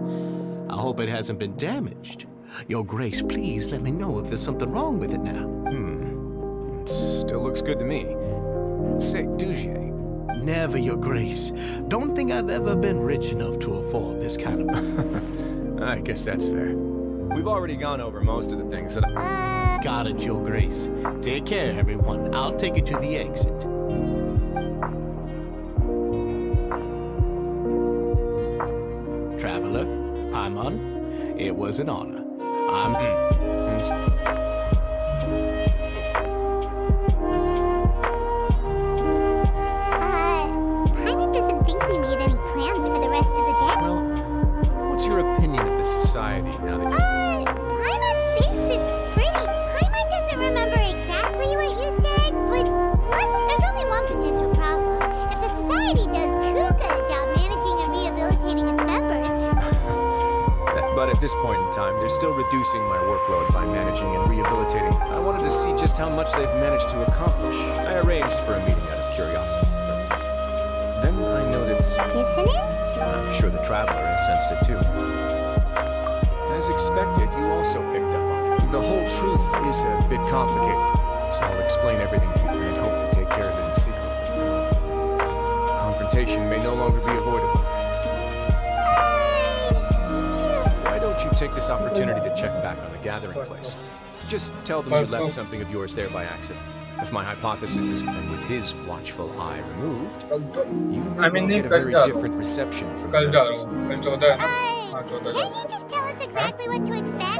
I hope it hasn't been damaged. Your Grace, please let me know if there's something wrong with it now. It still looks good to me. Say, Dugier. Never, Your Grace. Don't think I've ever been rich enough to afford this kind of... I guess that's fair. We've already gone over most of the things that I... Got it, Your Grace. Take care, everyone. I'll take you to the exit. Traveler, Paimon, it was an honor. Paimon doesn't think we made any plans for the rest of the day. Well, what's your opinion of this society now that you... Paimon thinks it's pretty. Paimon doesn't remember exactly what you said, but plus, there's only one potential problem. If the society does too good a job managing and rehabilitating its members... But at this point in time, they're still reducing my workload by managing and rehabilitating. I wanted to see just how much they've managed to accomplish. I arranged for a meeting out of curiosity. But then I noticed... Dissonance? I'm sure the Traveler has sensed it too. As expected, you also picked up on it. The whole truth is a bit complicated, so I'll explain everything to you. I had hoped to take care of it in secret, but confrontation may no longer be avoidable. Why don't you take this opportunity to check back on the gathering place? Just tell them you left something of yours there by accident. If my hypothesis is and with his watchful eye removed, you may get a very different reception from the others. Can't you just tell us exactly what to expect?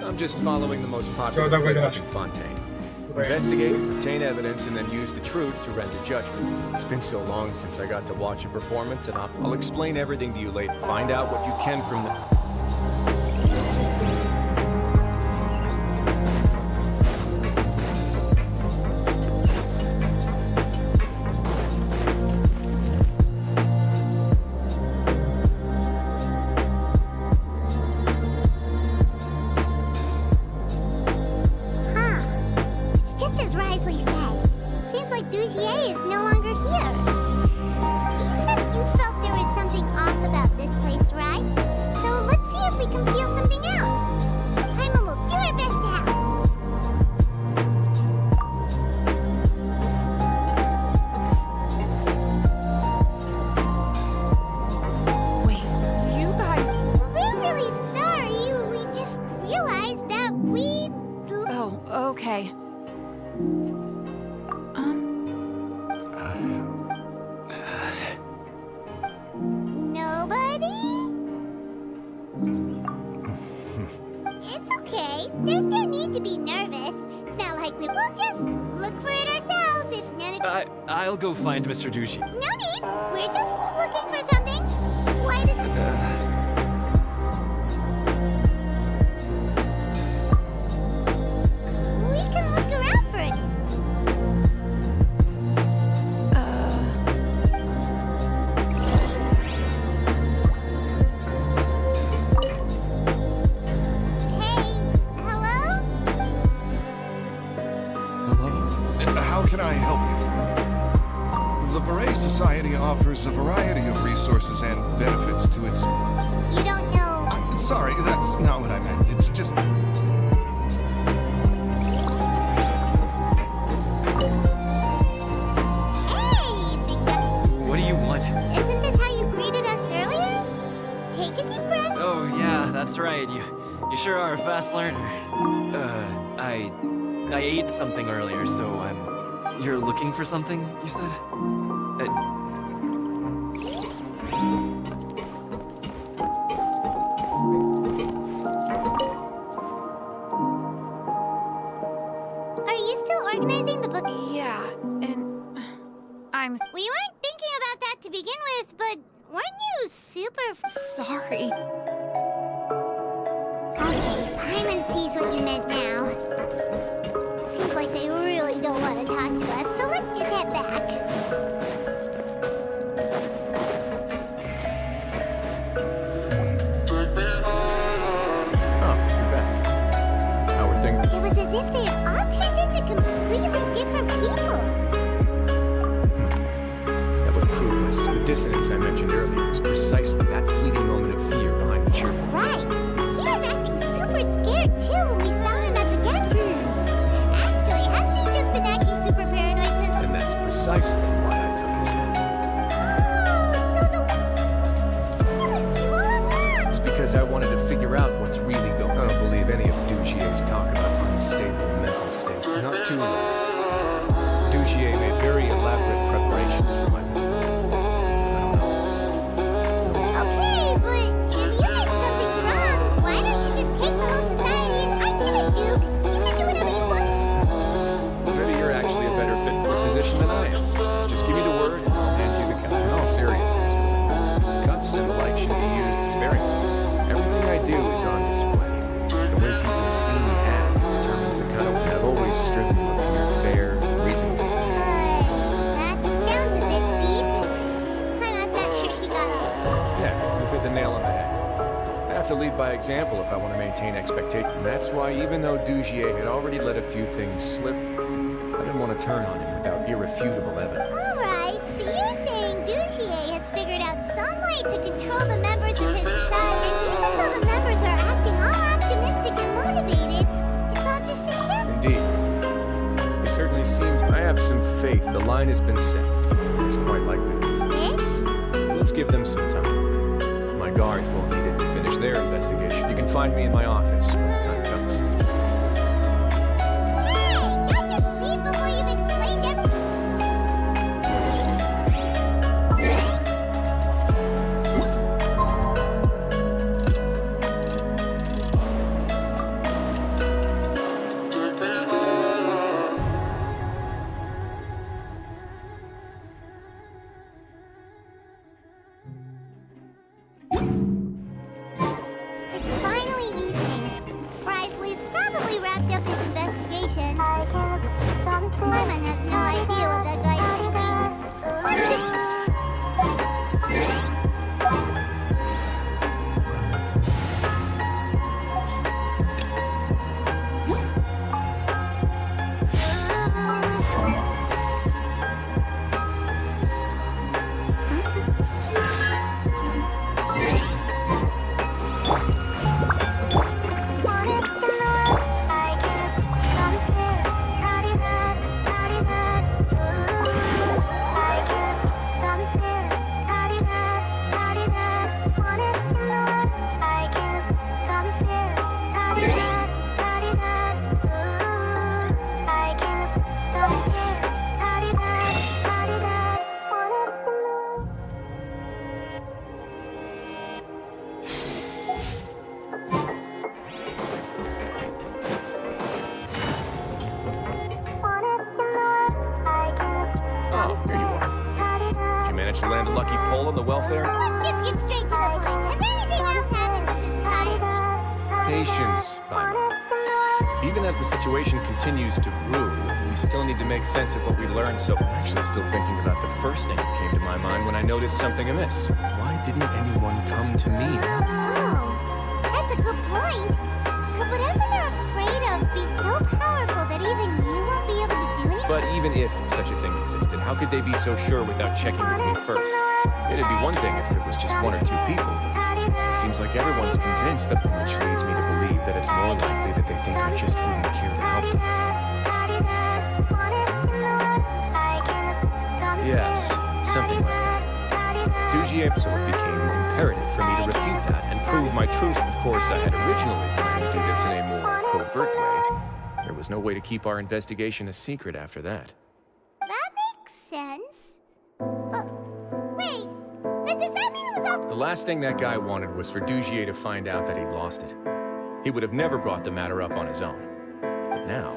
I'm just following the most popular playbook in Fontaine. Investigate, obtain evidence, and then use the truth to render judgment. It's been so long since I got to watch a performance, and I'll explain everything to you later. Find out what you can from the... I'll go find Mr. Dushi. No need. We're just looking for something. Why did... We can look around for it. Hey, hello? Hello? How can I help you? The Beret Society offers a variety of resources and benefits to its... You don't know... sorry, that's not what I meant. It's just... What do you want? Isn't this how you greeted us earlier? Take a deep breath. Oh, yeah, that's right. You sure are a fast learner. I ate something earlier, so you're looking for something, you said? Are you still organizing the book? Yeah, and I'm... We weren't thinking about that to begin with, but weren't you super... Sorry. Okay, Paimon sees what you meant now. Seems like they really don't want to talk to us, so let's just head back. Oh, you're back. How are things? It was as if they had all turned into completely different people. That would prove us. The dissonance I mentioned earlier was precisely that fleeting moment of fear behind the cheerful. Right. He was acting super scared too when we saw him at the get-go. Actually, hasn't he just been acting super paranoid since... And that's precisely why I took his hand. Oh, so it was you all along. It's because I wanted to figure out what's really going on. I don't believe any of Dugier's talk about unstable mental state. Not too long. Dugier made very elaborate preparations for my visit. Okay, but if you think something's wrong, why don't you just take the whole society and archive it, Duke? You can do whatever you want. Maybe you're actually a better fit for the position than I am. Just give me the word and I'll hand you the cuff. In all seriousness, cuffs and the like should be used sparingly. Everything I do is on display. The way people see me act determines the kind of way I've always striven to appear fair, reasonable. That sounds a bit deep. I'm not sure she got it. Yeah, you hit the nail on the head. I have to lead by example if I want to maintain expectation. And that's why even though Dugier had already let a few things slip, I didn't want to turn on him without irrefutable evidence. Alright, so you're saying Dugier has figured out some way to control the members of his society, and even though the members are acting all optimistic and motivated, it's all just a sham? Indeed. It certainly seems I have some faith the line has been set. It's quite likely to Fish? Let's give them some time. My guards won't need it to finish their investigation. You can find me in my office when the time comes. Hey, don't just leave before you've explained everything. It's finally evening. Brysley's probably wrapped up his investigation. Paimon has no idea what that guy's thinking. What's this? Oh, here you are. Did you manage to land a lucky pull on the welfare? Let's just get straight to the point. Has anything else happened with this society? Patience, Paimon. Even as the situation continues to brew, we still need to make sense of what we learned, so I'm actually still thinking about the first thing that came to my mind when I noticed something amiss. Why didn't anyone come to me? Oh, that's a good point. Could whatever they're afraid of be so powerful that even you won't be able to do anything? But even if such a thing existed, how could they be so sure without checking with me first? It'd be one thing if it was just one or two people, but it Seems like everyone's convinced that, which leads me to believe that it's more likely that they think I just wouldn't care to help them. Yes, something like that. Dugier, so it became imperative for me to refute that and prove my truth. Of course, I had originally planned to do this in a more covert way. There was no way to keep our investigation a secret after that. That makes sense. Wait, then does that mean it was all— The last thing that guy wanted was for Dugier to find out that he'd lost it. He would have never brought the matter up on his own. But now,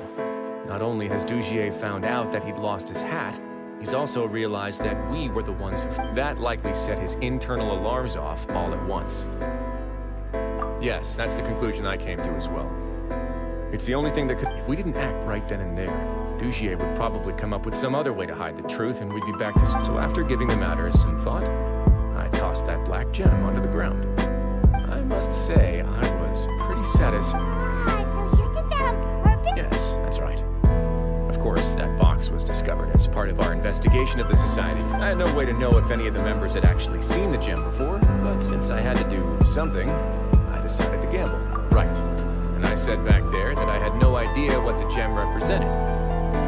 not only has Dugier found out that he'd lost his hat, he's also realized that we were the ones who— That likely set his internal alarms off all at once. Yes, that's the conclusion I came to as well. It's the only thing that could— If we didn't act right then and there, Dugier would probably come up with some other way to hide the truth and we'd be back to— So after giving the matter some thought, I tossed that black gem onto the ground. I must say, I was pretty satisfied. So you did that on purpose? Yes, that's right. Of course, that box was discovered as part of our investigation of the Society. I had no way to know if any of the members had actually seen the gem before, but since I had to do something, I decided to gamble. Right. And I said back there that I had no idea what the gem represented.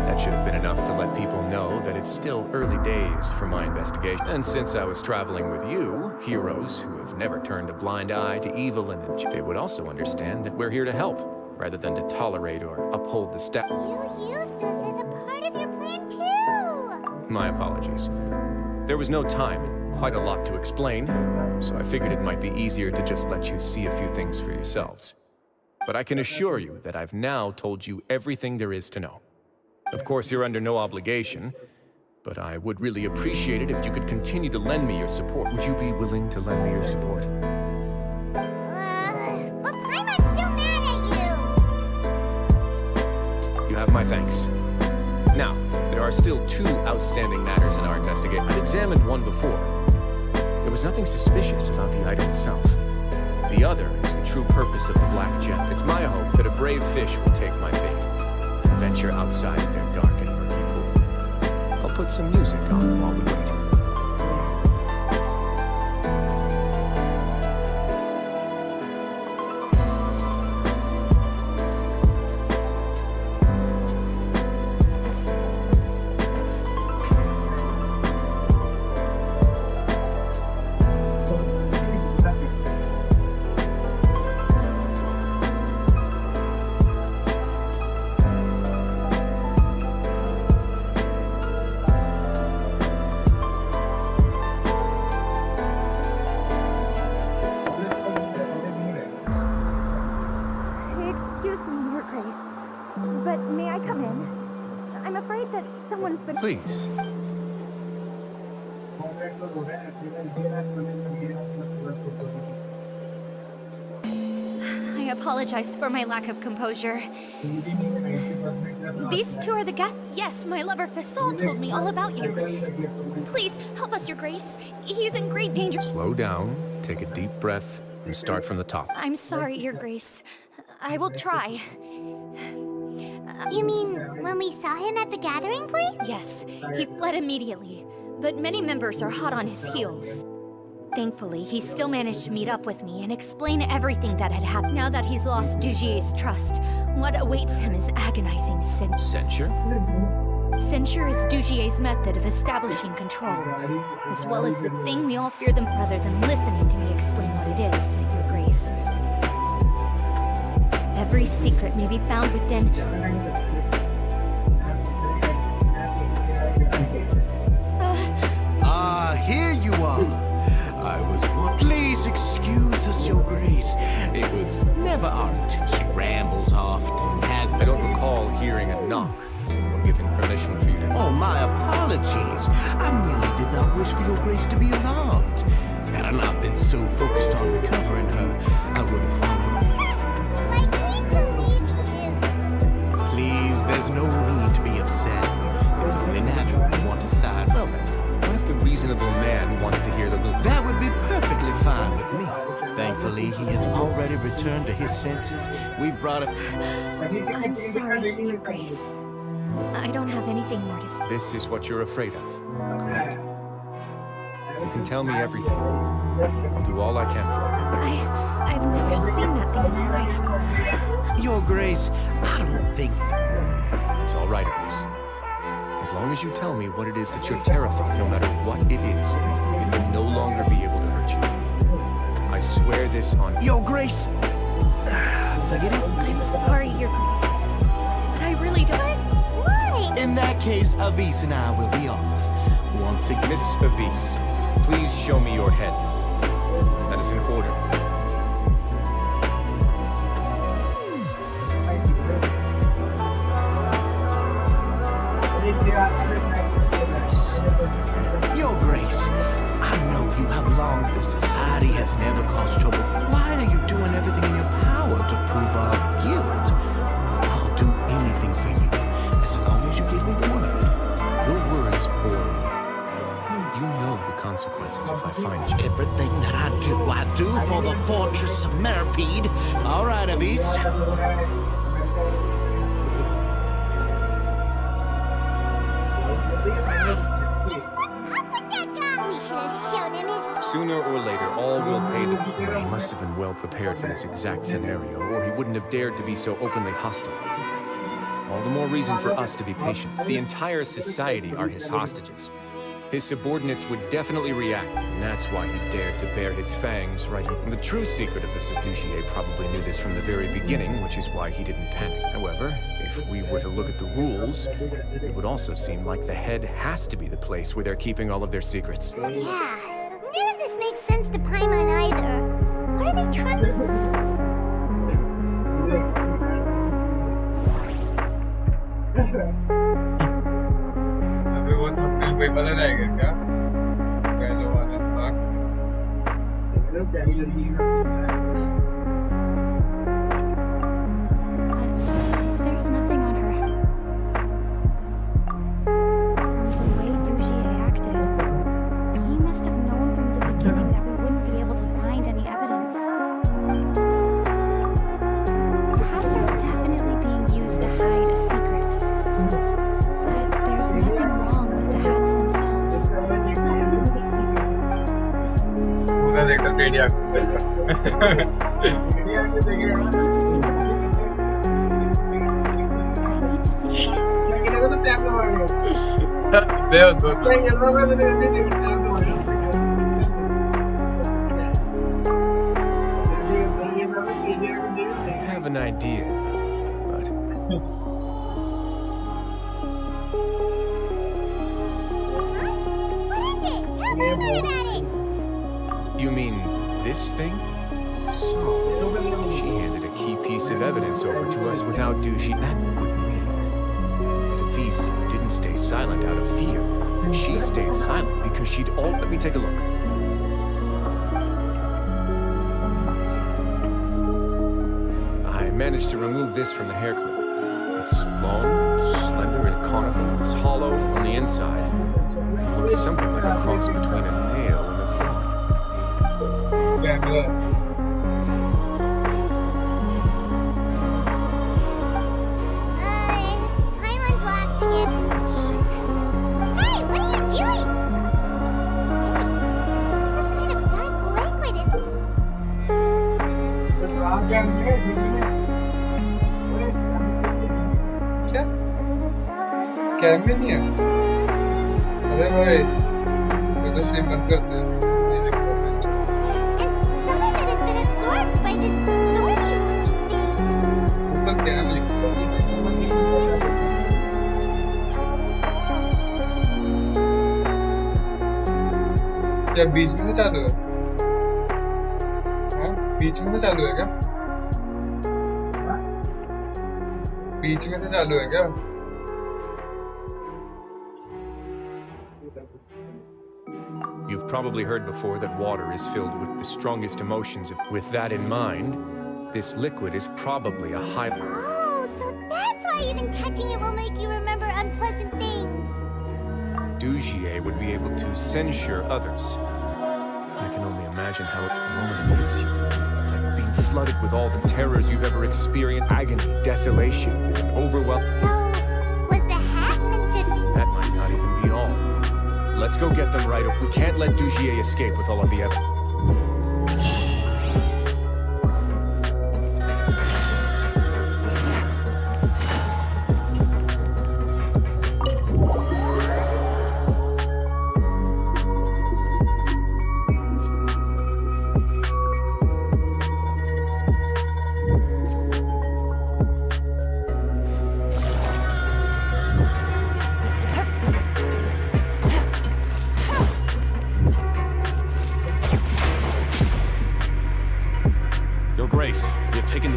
That should have been enough to let people know that it's still early days for my investigation. And since I was traveling with you, heroes who have never turned a blind eye to evil and they would also understand that we're here to help, rather than to tolerate or uphold the status. You used us as a part of your plan too! My apologies. There was no time and quite a lot to explain, so I figured it might be easier to just let you see a few things for yourselves. But I can assure you that I've now told you everything there is to know. Of course, you're under no obligation, but I would really appreciate it if you could continue to lend me your support. Would you be willing to lend me your support? But Paimon's still mad at you! You have my thanks. Now, there are still 2 outstanding matters in our investigation. I'd examined one before. There was nothing suspicious about the item itself. The other is the true purpose of the black gem. It's my hope that a brave fish will take my bait and venture outside of their dark and murky pool. I'll put some music on while we wait. Excuse me, Your Grace, but may I come in? I'm afraid that someone's been— Please. I apologize for my lack of composure. These 2 are the guests. Yes, my lover Faisal told me all about you. Please, help us, Your Grace. He's in great danger. Slow down, take a deep breath, and start from the top. I'm sorry, Your Grace. I will try. You mean when we saw him at the gathering place? Yes, he fled immediately, but many members are hot on his heels. Thankfully, he still managed to meet up with me and explain everything that had happened. Now that he's lost Dugier's trust, what awaits him is agonizing Censure? Censure is Dugier's method of establishing control, as well as the thing we all fear rather than listening to me explain what it is, Your Grace. Every secret may be found within. Here you are. I was— Please excuse us, Your Grace. It was never our intention. She rambles often, has— I don't recall hearing a knock or giving permission for you to— Oh, my apologies. I merely did not wish for Your Grace to be alarmed. Had I not been so focused on recovering her, I would have followed. Like, we believe you. Please, there's no need to be upset. It's only natural to want to side. Well then, what if the reasonable man wants to hear the loop? That would be perfectly fine with me. Thankfully, he has already returned to his senses. We've brought him— I'm sorry, Your Grace. I don't have anything more to say. This is what you're afraid of, correct? You can tell me everything. I'll do all I can for you. I've never seen that thing in my life. Your Grace, I don't think... It's all right, Elise. As long as you tell me what it is that you're terrified, no matter what it is, it will no longer be able to hurt you. I swear this on... Your Grace! Forget it. I'm sorry, Your Grace. But I really don't... Why? In that case, Avis and I will be off. Once again... Miss Avis, please show me your head. That is an order. Your Grace, I know you have longed that society has never caused trouble. Why are you doing everything in your power to prove our guilt? I'll do anything for you, as long as you give me the word. Your words bore me. You know the consequences if I find you. Everything that I do for the fortress of Meripede. All right, Avis. Sooner or later, all will pay the... He must have been well prepared for this exact scenario, or he wouldn't have dared to be so openly hostile. All the more reason for us to be patient. The entire society are his hostages. His subordinates would definitely react, and that's why he dared to bare his fangs right in... The true secret of this is Dugier probably knew this from the very beginning, which is why he didn't panic. However, if we were to look at the rules, it would also seem like the head has to be the place where they're keeping all of their secrets. Yeah. None of this makes sense to Paimon either. What are they trying to... अबे वो thumbnail पे वाला रहेगा क्या? पहले वाला part. There's nothing on her. From the way Dugier acted, he must have known from the beginning that we wouldn't be able to find any evidence. The hats are definitely being used to hide a secret. But there's nothing wrong with the hats themselves. पूरा देखकर टेढ़ी आंखों में I need to think about it. I have an idea, but... What is it? Tell me about it! You mean this thing? So, she handed a key piece of evidence over to us without Dugier. That would mean that Avis didn't stay silent out of fear. She stayed silent because she'd all... Let me take a look. I managed to remove this from the hair clip. It's long, slender, and conical. It's hollow on the inside. It looks something like a cross between a nail and a thorn. Paimon's last again. Let's see. Hey, what are you doing? Hey, some kind of dark liquid is... क्या? कैमरे नहीं है? अरे भाई, ये तो SIM बंद करते हैं. Some of it has been absorbed by this thorny-looking thing. ऊपर क्या है लिखा? क्या बीच में से चालू है? हाँ, बीच में से चालू है क्या? बीच में से चालू है क्या? You've probably heard before that water is filled with the strongest emotions. With that in mind, this liquid is probably a high... Oh, so that's why even touching it will make you remember unpleasant things. Dugier would be able to censure others. I can only imagine how the moment it hits you, like being flooded with all the terrors you've ever experienced, agony, desolation, overwhelm. So, was the hat meant to... That might not even be all. Let Let's go get them right. We can't let Dugier escape with all of the evidence.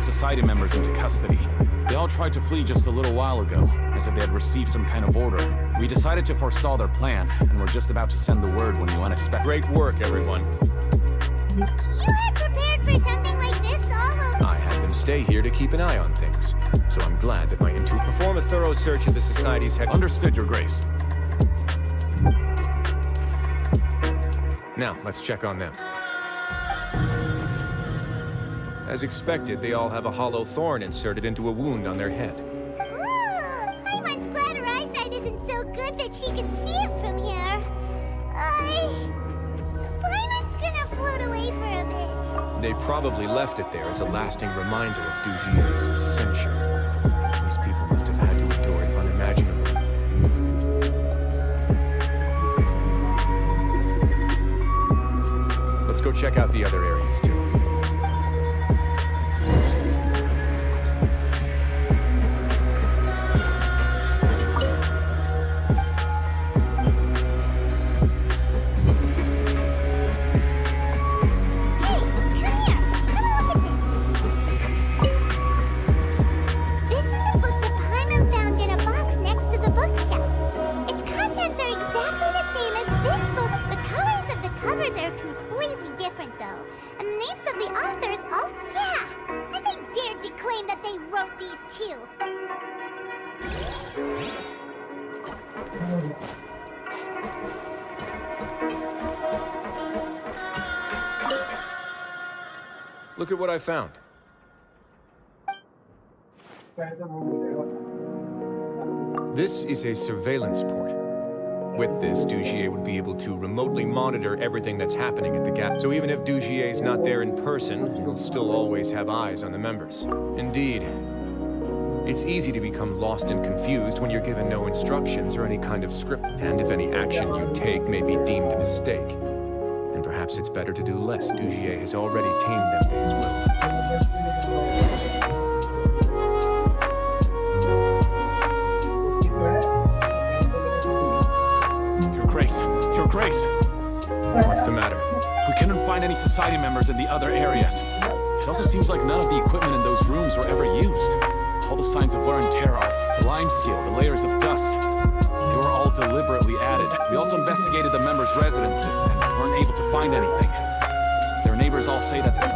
Society members into custody. They all tried to flee just a little while ago, as if they had received some kind of order. We decided to forestall their plan, and we're just about to send the word when you unexpected. Great work, everyone. You had prepared for something like this all over. I had them stay here to keep an eye on things, so I'm glad that my intuition perform a thorough search of the Society's head. Understood, Your Grace. Now, let's check on them. As expected, they all have a hollow thorn inserted into a wound on their head. Ooh, Paimon's glad her eyesight isn't so good that she can see it from here. Paimon's gonna float away for a bit. They probably left it there as a lasting reminder of Dugier's censure. These people must have had to endure it unimaginably. Let's go check out the other areas, too. Look at what I found. This is a surveillance port. With this, Dugier would be able to remotely monitor everything that's happening at the gap. So even if Dugier's not there in person, he'll still always have eyes on the members. Indeed. It's easy to become lost and confused when you're given no instructions or any kind of script. And if any action you take may be deemed a mistake, then perhaps it's better to do less. Dugier has already tamed them to his will. Your Grace! What's the matter? We couldn't find any Society members in the other areas. It also seems like none of the equipment in those rooms were ever used. All the signs of wear and tear off, the lime scale, the layers of dust. They were all deliberately added. We also investigated the members' residences and weren't able to find anything. Their neighbors all say that... They're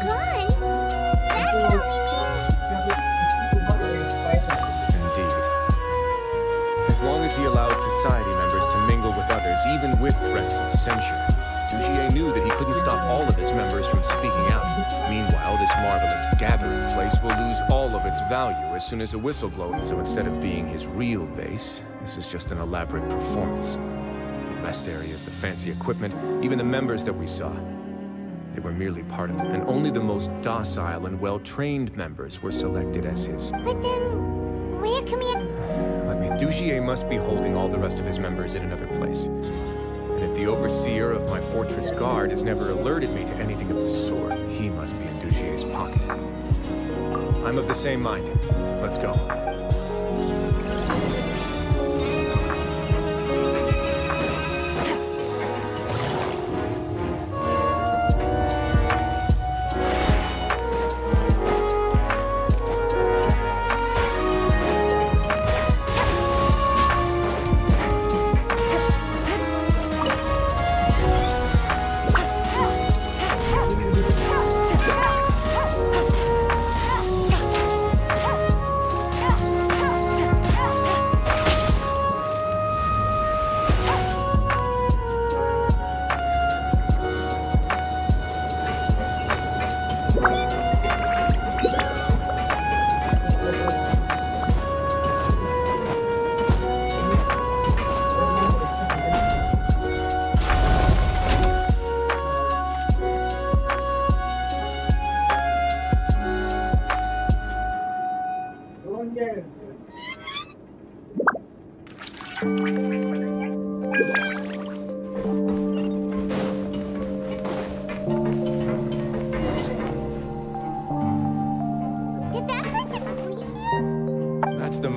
gone? That can only As long as he allowed Society members to mingle with others, even with threats of censure, Dugier knew that he couldn't stop all of his members from speaking out. Meanwhile, this marvelous gathering place will lose all of its value as soon as a whistle blows. So instead of being his real base, this is just an elaborate performance. The rest areas, the fancy equipment, even the members that we saw, they were merely part of them. And only the most docile and well-trained members were selected as his... But then, where can we... Dugier must be holding all the rest of his members in another place. And if the overseer of my fortress guard has never alerted me to anything of the sort, he must be in Dugier's pocket. I'm of the same mind. Let's go.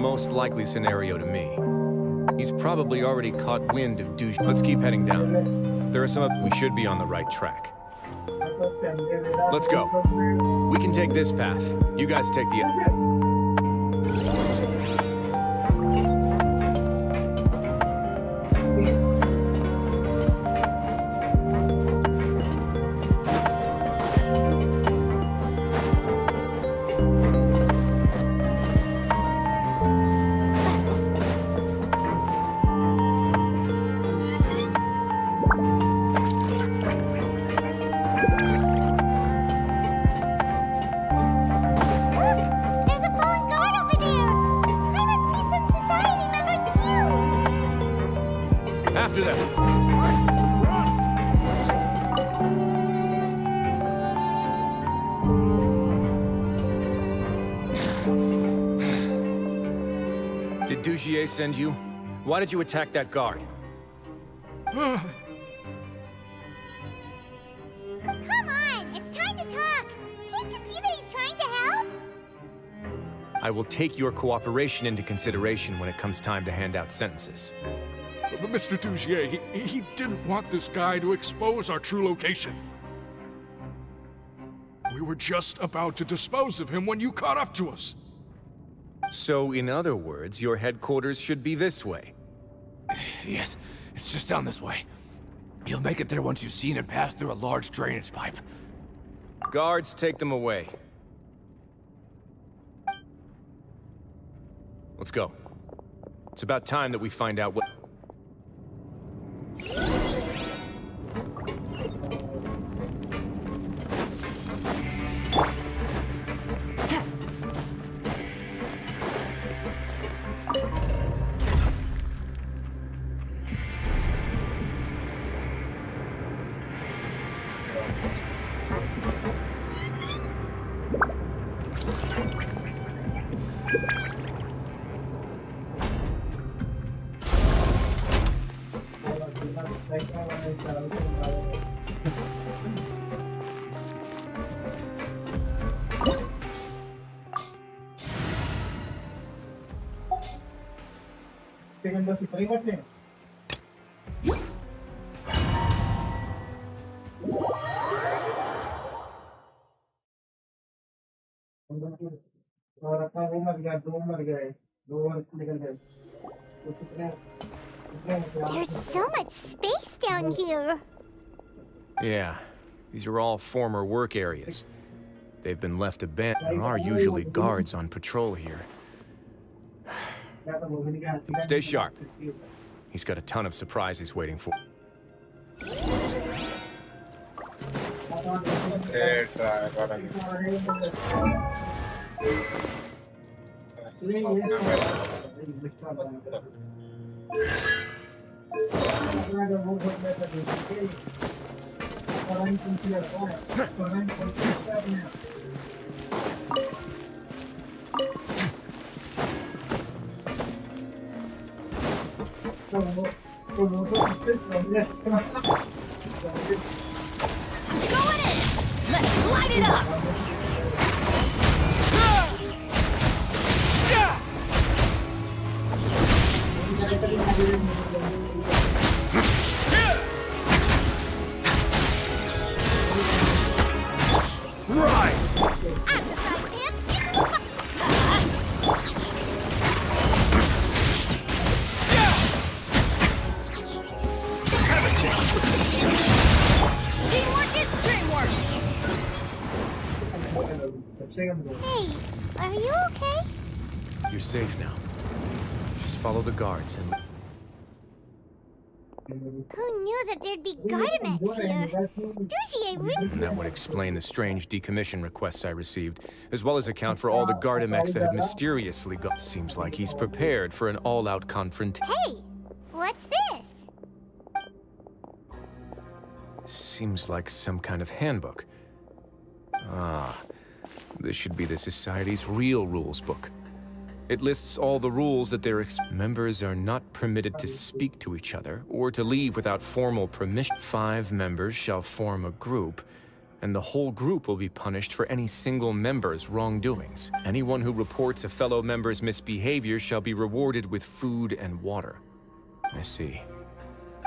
most likely scenario to me. He's probably already caught wind of douche. Let's keep heading down. There are some. We should be on the right track. Let's go. We can take this path. You guys take the... After them. Did Dugier send you? Why did you attack that guard? Come on! It's time to talk! Can't you see that he's trying to help? I will take your cooperation into consideration when it comes time to hand out sentences. But Mr. Dugier, he didn't want this guy to expose our true location. We were just about to dispose of him when you caught up to us. So, in other words, your headquarters should be this way. Yes, it's just down this way. You'll make it there once you've seen it pass through a large drainage pipe. Guards, take them away. Let's go. It's about time that we find out what... There's so much space down here! Yeah, these are all former work areas. They've been left abandoned. There are usually guards on patrol here. Stay sharp. He's got a ton of surprises waiting for. Let's light it up! Hey, are you okay? You're safe now. Just follow the guards and... Who knew that there'd be Gardamex here? Dugier really... And that would explain the strange decommission requests I received, as well as account for all the Gardamex that have mysteriously got... Seems like he's prepared for an all-out confrontation. Hey, what's this? Seems like some kind of handbook. Ah, this should be the Society's real rules book. It lists all the rules that their members are not permitted to speak to each other or to leave without formal permission. 5 members shall form a group, and the whole group will be punished for any single member's wrongdoings. Anyone who reports a fellow member's misbehavior shall be rewarded with food and water. I see.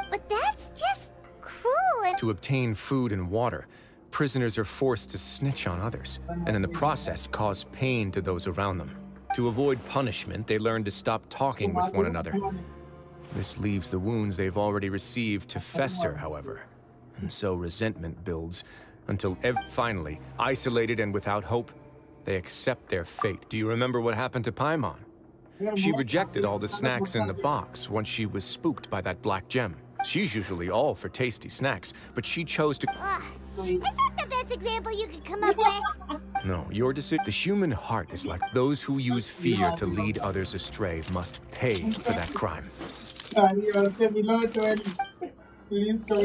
But that's just cruel and... To obtain food and water, prisoners are forced to snitch on others, and in the process cause pain to those around them. To avoid punishment, they learn to stop talking with one another. This leaves the wounds they've already received to fester, however. And so resentment builds, until finally, isolated and without hope, they accept their fate. Do you remember what happened to Paimon? She rejected all the snacks in the box once she was spooked by that black gem. She's usually all for tasty snacks, but she chose to... Is that the best example you could come up with? No, your decision. The human heart is like those who use fear to lead others astray must pay for that crime. Please go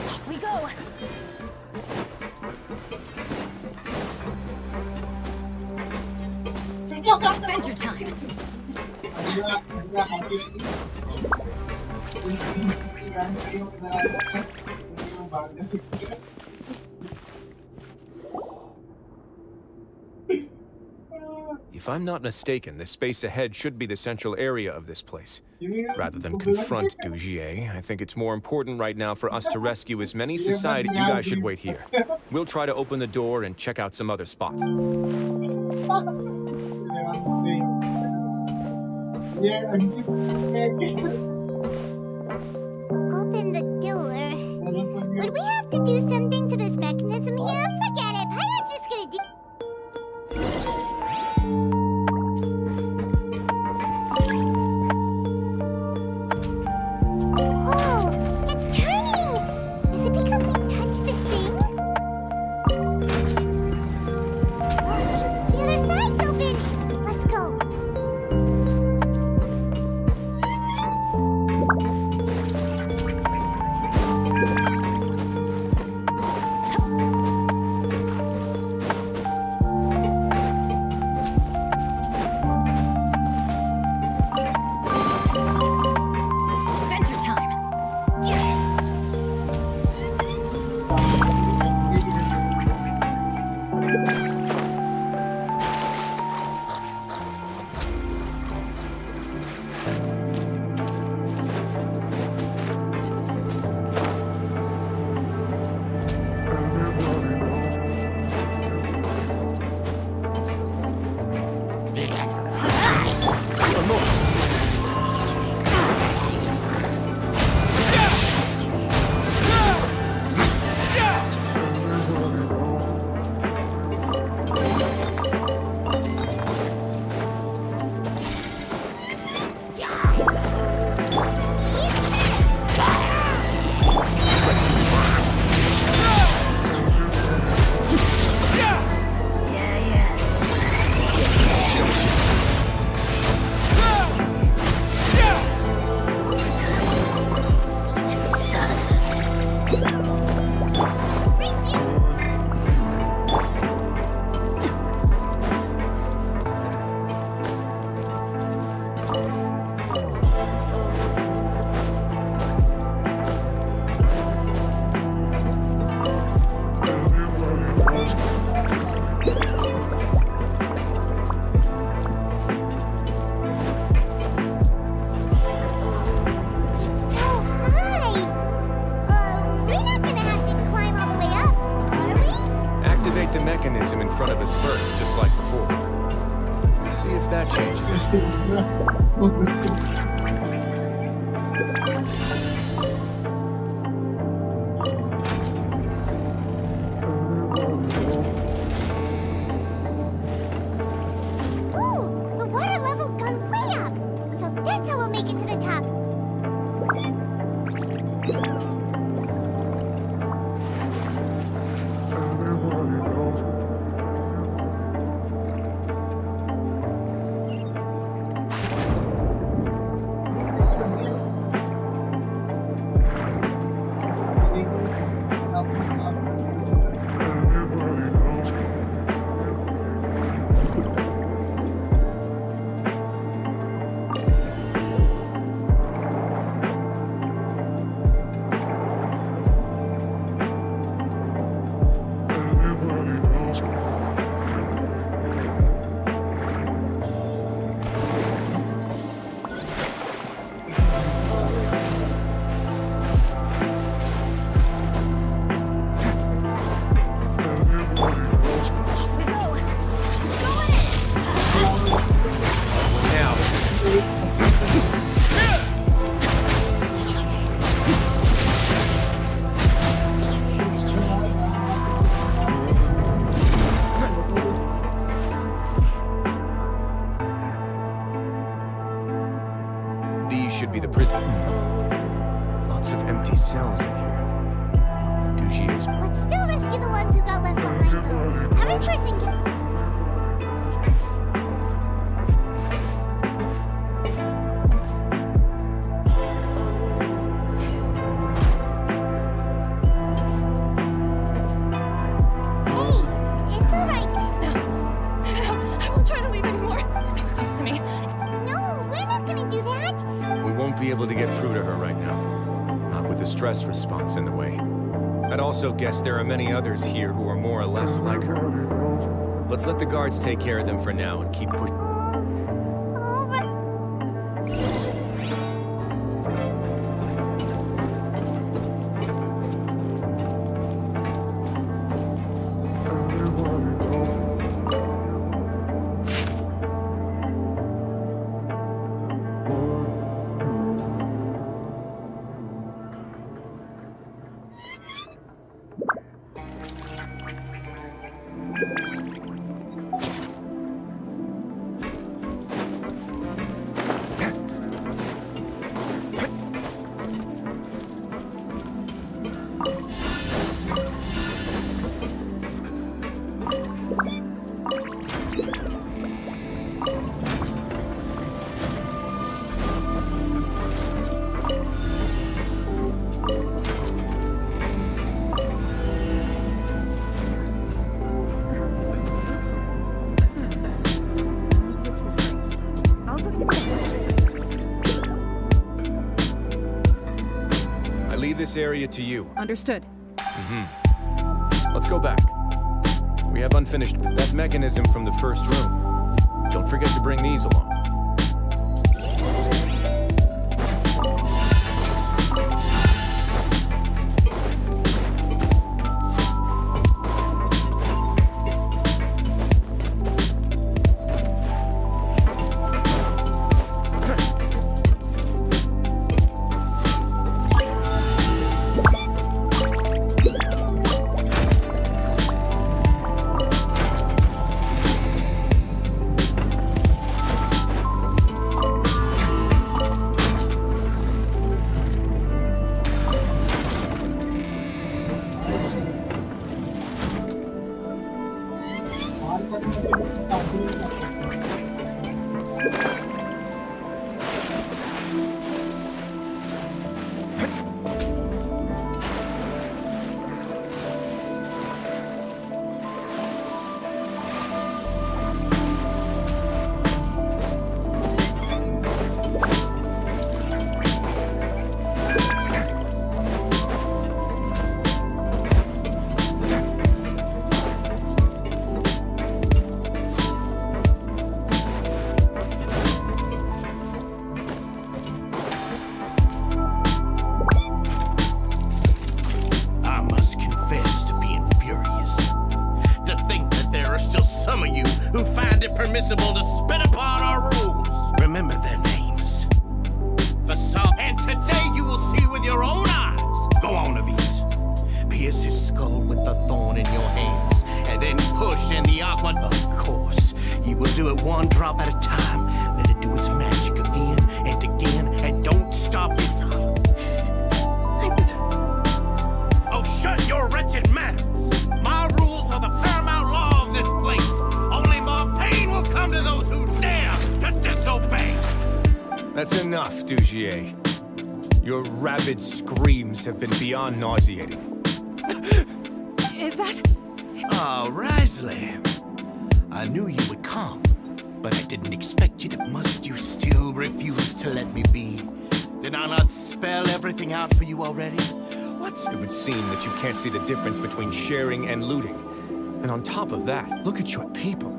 Off we go. Adventure time. If I'm not mistaken, the space ahead should be the central area of this place. Rather than confront Dugier, I think it's more important right now for us to rescue as many society. You guys should wait here. We'll try to open the door and check out some other spots. Open the door. Would we have to do something to this mechanism here? Forget it. Pyron's just gonna do... Oh, it's turning! Is it because we touched this thing? The other side's open! Let's go. Adventure time. Activate the mechanism in front of us first, just like before. Let's see if that changes it. Ooh, the water level's gone way up. So that's how we'll make it to the top. These should be the prison. Lots of empty cells in here. Douchier's. Let's still rescue the ones who got left behind, though. Every person can... Hey, it's alright. No, I won't try to leave anymore. So close to me. No, we're not gonna do that. We won't be able to get through to her right now. Not with the stress response in the way. I'd also guess there are many others here who are more or less like her. Let's let the guards take care of them for now and keep pushing. This area to you. Understood. Let's go back. We have unfinished that mechanism from the first room. Don't forget to bring these along. Permissible to spit upon our rules. Remember their names. For some, and today you will see with your own eyes. Go on, Avis. Pierce his skull with the thorn in your hands, and then push in the aqua. Of course, you will do it one drop at a time. Let it do its magic again and again, and don't stop it. Oh, shut your wretched mouths. My rules are the paramount law of this place. Only more pain will come to those who dare to disobey. That's enough, Dougier. Your rabid screams have been beyond nauseating. Is that... Oh, Risley. I knew you would come, but I didn't expect you to. Must you still refuse to let me be? Did I not spell everything out for you already? It would seem that you can't see the difference between sharing and looting. And on top of that, look at your people.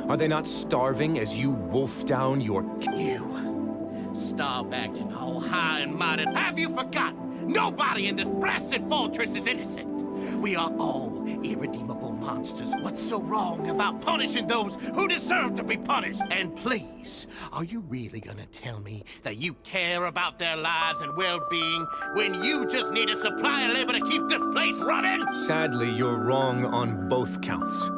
Are they not starving as you wolf down your... You. Stop acting all high and mighty. Have you forgotten? Nobody in this blasted fortress is innocent. We are all irredeemable monsters. What's so wrong about punishing those who deserve to be punished? And please, are you really gonna tell me that you care about their lives and well-being when you just need a supply of labor to keep this place running? Sadly, you're wrong on both counts.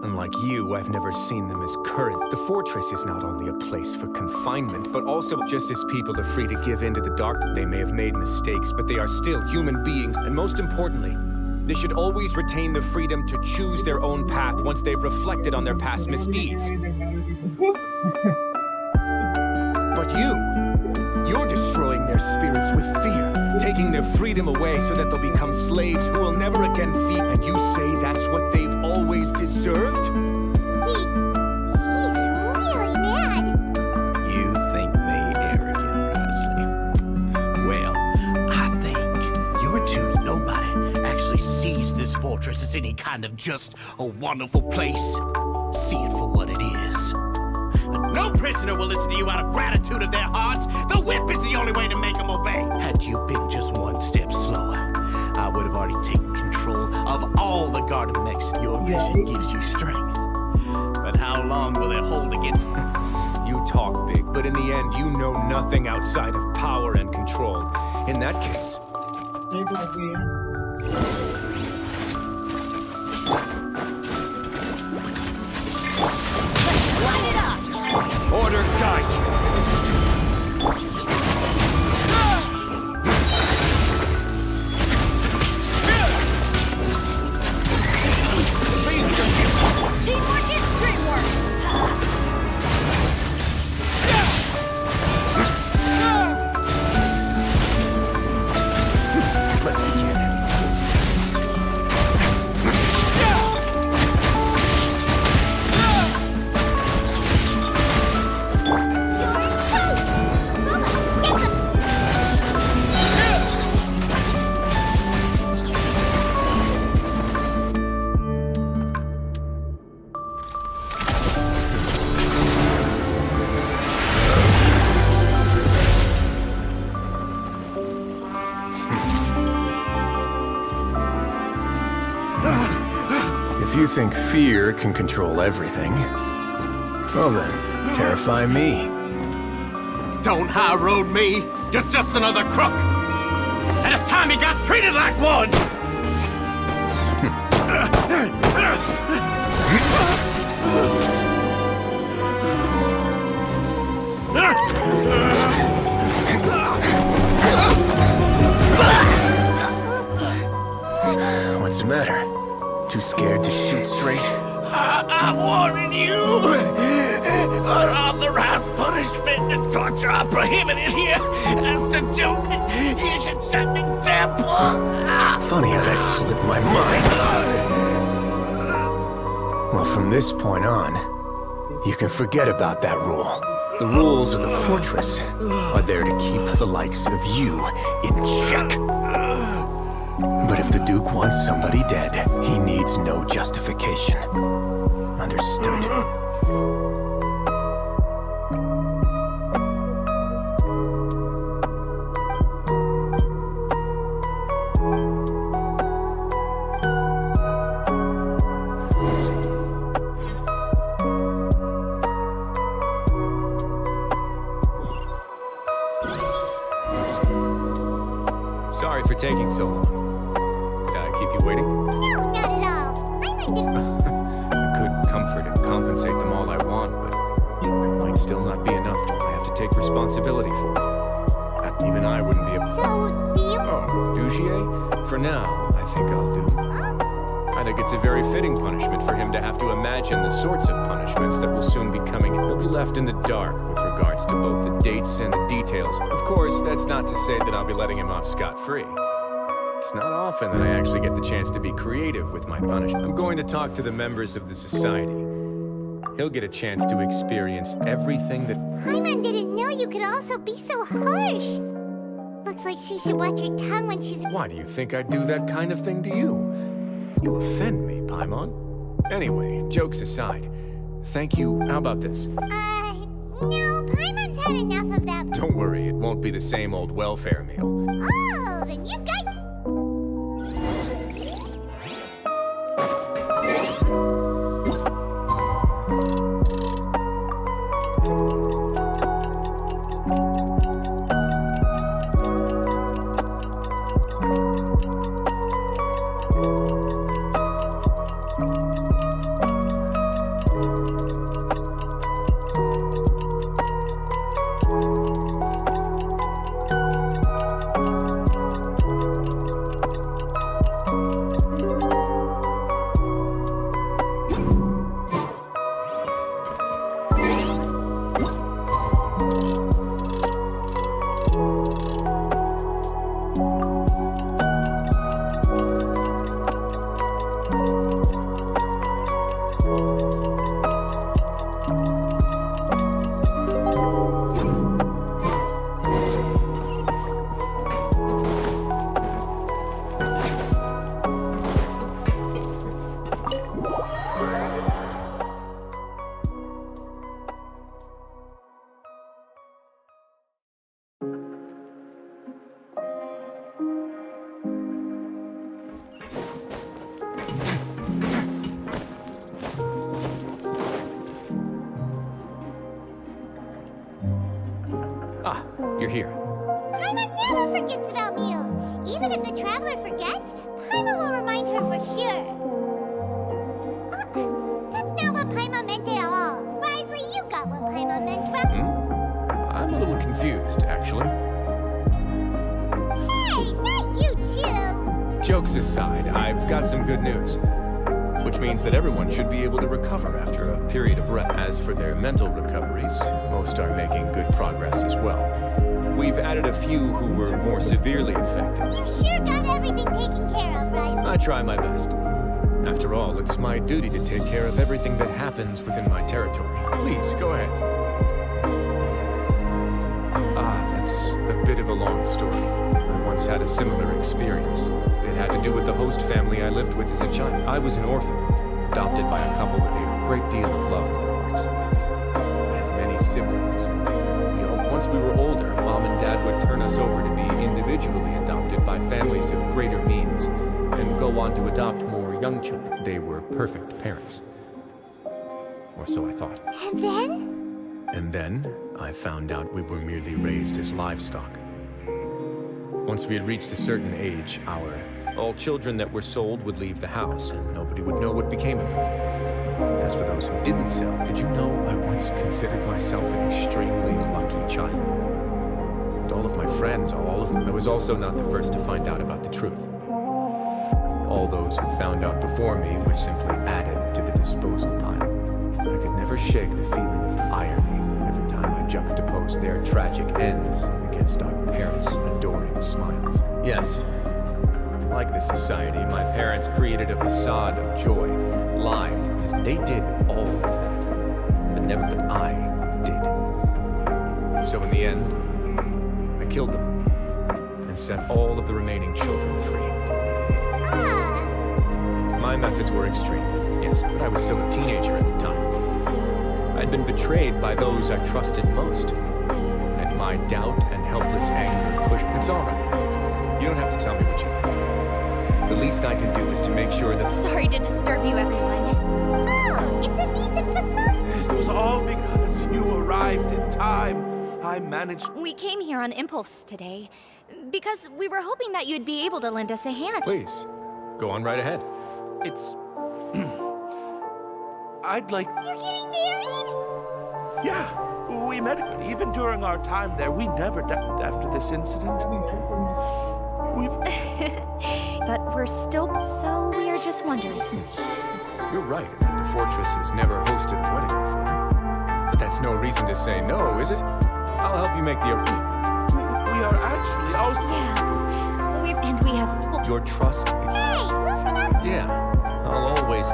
Unlike you, I've never seen them as current. The fortress is not only a place for confinement, but also just as people are free to give in to the dark. They may have made mistakes, but they are still human beings. And most importantly, they should always retain the freedom to choose their own path once they've reflected on their past misdeeds. But you're destroying their spirits with fear, taking their freedom away so that they'll become slaves who will never again feed. And you say that's what they've always deserved? He's really mad. You think me arrogant, Risley? Well, I think you're too. Nobody actually sees this fortress as any kind of just a wonderful place. See it for what it is. No prisoner will listen to you out of gratitude of their hearts. The whip is the only way to make them obey. Had you been just one step slower, I would have already taken control of all the garden mechs. Your vision gives you strength. But how long will it hold again? You talk big, but in the end, you know nothing outside of power and control. In that case... Order guide you. Teamwork is dreamwork. Let's begin. If you think fear can control everything, well then, terrify me. Don't high road me. You're just another crook. And it's time you got treated like one. What's the matter? Too scared to shoot straight? I warned you. Unauthorized punishment and torture are prohibited here. As the Duke, you should set an example. Funny how that slipped my mind. Well, from this point on, you can forget about that rule. The rules of the fortress are there to keep the likes of you in check. But if the Duke wants somebody dead, he needs no justification. Understood? Sorry for taking so long. Did I keep you waiting? No, not at all. I could comfort and compensate them all I want, but it might still not be enough. I have to take responsibility for it. Even I wouldn't be able... So, do you... Oh, Dugier? For now, I think I'll do. I think it's a very fitting punishment for him to have to imagine the sorts of punishments that will soon be coming. He'll be left in the dark with regards to both the dates and the details. Of course, that's not to say that I'll be letting him off scot-free. It's not often that I actually get the chance to be creative with my punishment. I'm going to talk to the members of the society. He'll get a chance to experience everything that... Paimon didn't know you could also be so harsh. Looks like she should watch her tongue when she's... Why do you think I'd do that kind of thing to you? You offend me, Paimon. Anyway, jokes aside, thank you. How about this? No, Paimon's had enough of that. Don't worry, it won't be the same old welfare meal. Oh, then you've got... Ah, you're here. Paimon never forgets about meals. Even if the traveler forgets, Paimon will remind her for sure. That's not what Paimon meant at all. Risley, you got what Paimon meant, right? I'm a little confused, actually. Hey, not you too! Jokes aside, I've got some good news. Which means that everyone should be able to recover after a period of rest. As for their mental recoveries, most are making good progress as well. We've added a few who were more severely affected. You sure got everything taken care of, Risley. I try my best. After all, it's my duty to take care of everything that happens within my territory. Please, go ahead. Ah, that's a bit of a long story. I once had a similar experience. It had to do with the host family I lived with as a child. I was an orphan, adopted by a couple with a great deal of love in their hearts. I had many siblings, and once we were older, Mom and Dad would turn us over to be individually adopted by families of greater means, and go on to adopt more young children. They were perfect parents. Or so I thought. And then? And then, I found out we were merely raised as livestock. Once we had reached a certain age, all children that were sold would leave the house, and nobody would know what became of them. As for those who didn't sell, did you know I once considered myself an extremely lucky child? And all of my friends, all of them, I was also not the first to find out about the truth. All those who found out before me were simply added to the disposal pile. I could never shake the feeling of irony every time I juxtaposed their tragic ends against our parents' adoring smiles. Yes, like this society, my parents created a facade of joy, lied. They did all of that, but I did. So in the end, I killed them and set all of the remaining children free. My methods were extreme, yes, but I was still a teenager at the time. I'd been betrayed by those I trusted most, and my doubt and helpless anger pushed. It's all right. You don't have to tell me what you think. The least I can do is to make sure that... Sorry to disturb you, everyone. Oh, it's a decent facade. It was all because you arrived in time. I managed... We came here on impulse today, because we were hoping that you'd be able to lend us a hand. Please, go on right ahead. It's... I'd like... You're getting married? Yeah, we met, but even during our time there, we never died after this incident. But we're still... So we're just wondering. You're right that the fortress has never hosted a wedding before. But that's no reason to say no, is it? I'll help you make the... We are actually also... Yeah, we have... Your trust... Hey, loosen up! Yeah, I'll always...